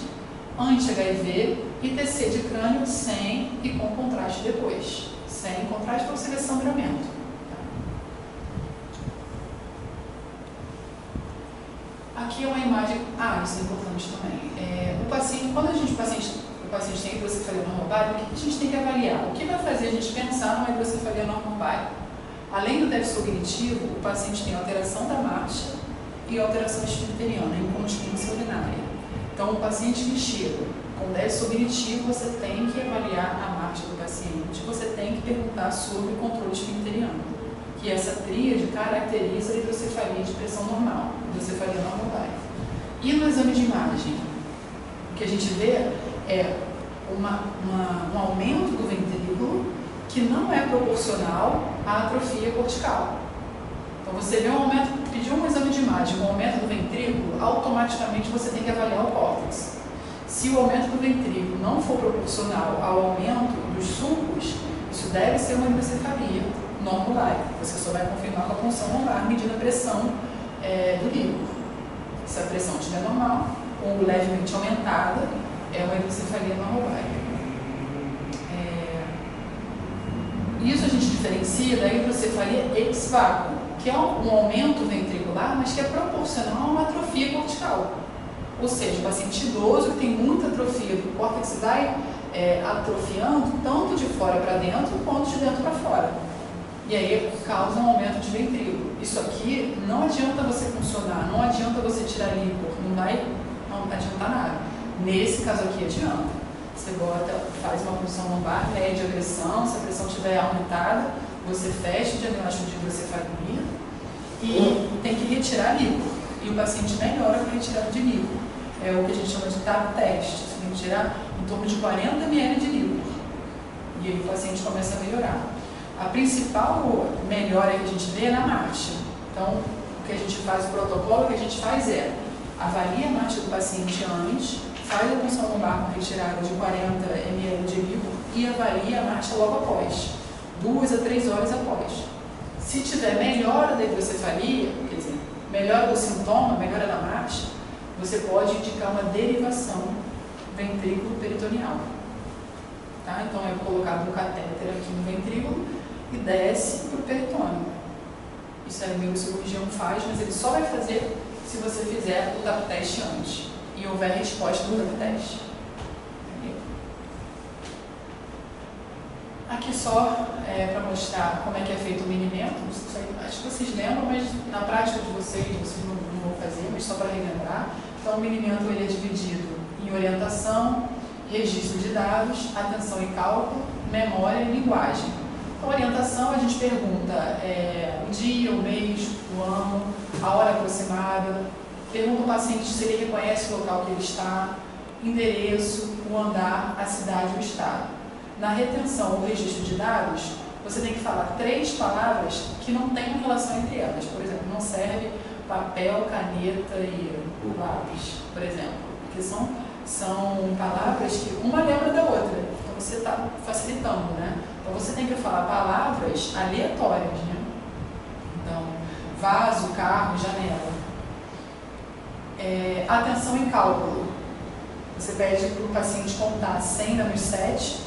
anti-HIV e TC de crânio sem e com contraste depois. Sem contraste para você ver sangramento. Tá? Aqui é uma imagem. Isso é importante também. O paciente, quando o paciente tem hidrocefalia normorbárica, o que a gente tem que avaliar? O que vai fazer a gente pensar numa hidrocefalia normorbárica? Além do déficit cognitivo, o paciente tem alteração da marcha e alteração esfincteriana, incontinência urinária. Então, o paciente que chega com déficit cognitivo, você tem que avaliar a marcha do paciente, você tem que perguntar sobre o controle esfincteriano, que essa tríade caracteriza a hidrocefalia de pressão normal, hidrocefalia normorbárica. E no exame de imagem, o que a gente vê é um aumento do ventrículo que não é proporcional à atrofia cortical. Então, você vê um aumento, pediu um exame de imagem, um aumento do ventrículo, automaticamente você tem que avaliar o córtex. Se o aumento do ventrículo não for proporcional ao aumento dos sulcos, isso deve ser uma hidrocefalia normorbárica. Você só vai confirmar com a punção lombar medindo a pressão do líquor. Se a pressão estiver normal ou levemente aumentada, é uma hidrocefalia normorbárica. Isso a gente diferencia da hidrocefalia ex vácuo, que é um aumento ventricular, mas que é proporcional a uma atrofia cortical. Ou seja, o paciente idoso que tem muita atrofia do córtex vai atrofiando tanto de fora para dentro quanto de dentro para fora. E aí causa um aumento de ventrículo. Isso aqui não adianta você funcionar, não adianta você tirar líquor, não adiantar nada. Nesse caso aqui adianta. Você faz uma punção lombar, mede a pressão, se a pressão estiver aumentada, você fecha o diagnóstico de hidrocefalia e tem que retirar líquor. E o paciente melhora com a retirada de líquor. É o que a gente chama de TAP teste. Você tem que tirar em torno de 40 ml de líquor. E aí o paciente começa a melhorar. A principal melhora que a gente vê é na marcha. Então, o que a gente faz, o protocolo que a gente faz é avalia a marcha do paciente antes, faz a punção lombar com retirada de 40 ml de líquor e avalia a marcha logo após, 2 a 3 horas após. Se tiver melhora da hidrocefalia, quer dizer, melhora do sintoma, melhora da marcha, você pode indicar uma derivação ventrículo-peritoneal. Tá? Então é colocado um catéter aqui no ventrículo e desce para o peritônio. Isso aí o neurocirurgião faz, mas ele só vai fazer se você fizer o TAP teste antes e houver resposta do TAP teste. Aqui só para mostrar como é que é feito o minimento. Acho que vocês lembram, mas na prática de vocês não vão fazer, mas só para relembrar. Então o minimento ele é dividido em orientação, registro de dados, atenção e cálculo, memória e linguagem. Então, orientação, a gente pergunta o dia, o mês, o ano, a hora aproximada, pergunta ao paciente se ele reconhece o local que ele está, endereço, o andar, a cidade e o estado. Na retenção ou registro de dados, você tem que falar 3 palavras que não tenham relação entre elas. Por exemplo, não serve papel, caneta e lápis, por exemplo, porque são palavras que uma lembra da outra. Então você está facilitando, né? Então você tem que falar palavras aleatórias, né? Então, vaso, carro, janela. Atenção em cálculo. Você pede para o paciente contar 100 menos 7.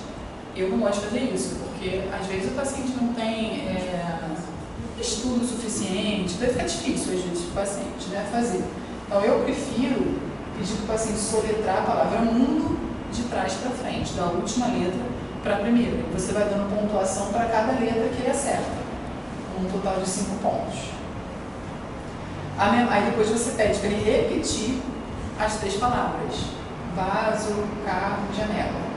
Eu não gosto de fazer isso, porque às vezes o paciente não tem estudo suficiente, vai ficar difícil às vezes para o paciente, né, fazer. Então eu prefiro pedir para o paciente soletrar a palavra mundo de trás para frente, da última letra para a primeira. Você vai dando pontuação para cada letra que ele acerta, um total de 5 pontos. Aí depois você pede para ele repetir as 3 palavras: vaso, carro, janela.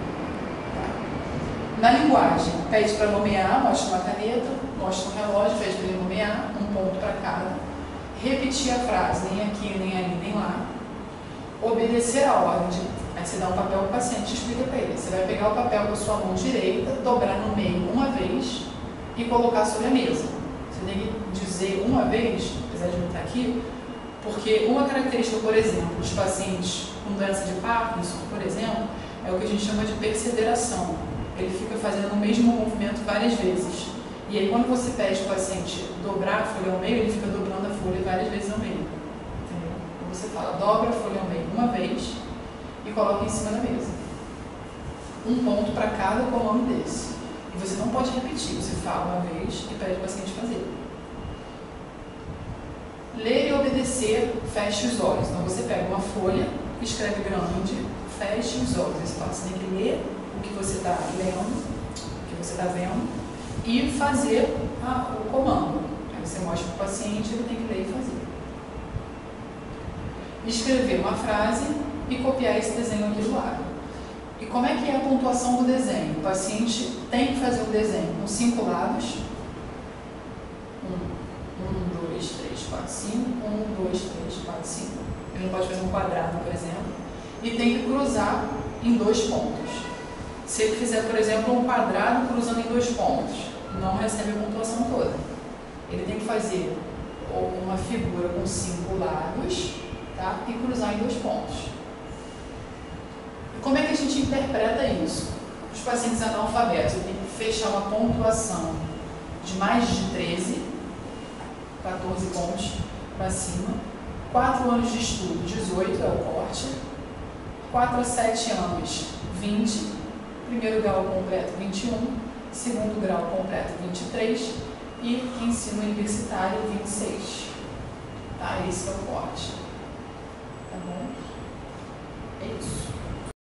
Na linguagem, pede para nomear, mostra uma caneta, mostra um relógio, pede para ele nomear, um ponto para cada. Repetir a frase, nem aqui, nem ali, nem lá. Obedecer a ordem. Aí você dá um papel para o paciente e explica para ele. Você vai pegar o papel com a sua mão direita, dobrar no meio uma vez e colocar sobre a mesa. Você tem que dizer uma vez, apesar de não estar aqui, Porque uma característica, por exemplo, dos pacientes com doença de Parkinson, por exemplo, é o que a gente chama de perseveração. Ele fica fazendo o mesmo movimento várias vezes. E aí, quando você pede para o paciente dobrar a folha ao meio, ele fica dobrando a folha várias vezes ao meio. Entendeu? Então, você fala, dobra a folha ao meio uma vez e coloca em cima da mesa. Um ponto para cada comando desse. E você não pode repetir, você fala uma vez e pede para o paciente fazer. Ler e obedecer, feche os olhos. Então você pega uma folha, escreve grande, feche os olhos. Você tem que ler o que você está lendo, o que você está vendo, e fazer o comando. Aí você mostra para o paciente, ele tem que ler e fazer. Escrever uma frase e copiar esse desenho aqui do lado. E como é que é a pontuação do desenho? O paciente tem que fazer o desenho com 5 lados. 1, 2, 3, 4, 5. 1, 2, 3, 4, 5. Ele não pode fazer um quadrado, por exemplo. E tem que cruzar em 2 pontos. Se ele fizer, por exemplo, um quadrado cruzando em 2 pontos, não recebe a pontuação toda. Ele tem que fazer uma figura com 5 lados, tá? E cruzar em 2 pontos. E como é que a gente interpreta isso? Os pacientes analfabetos têm que fechar uma pontuação de mais de 13, 14 pontos para cima. 4 anos de estudo, 18 é o corte. 4 a 7 anos, 20. Primeiro grau completo, 21. Segundo grau completo, 23. E ensino universitário, 26. Tá? Esse é o corte. Tá bom? É isso.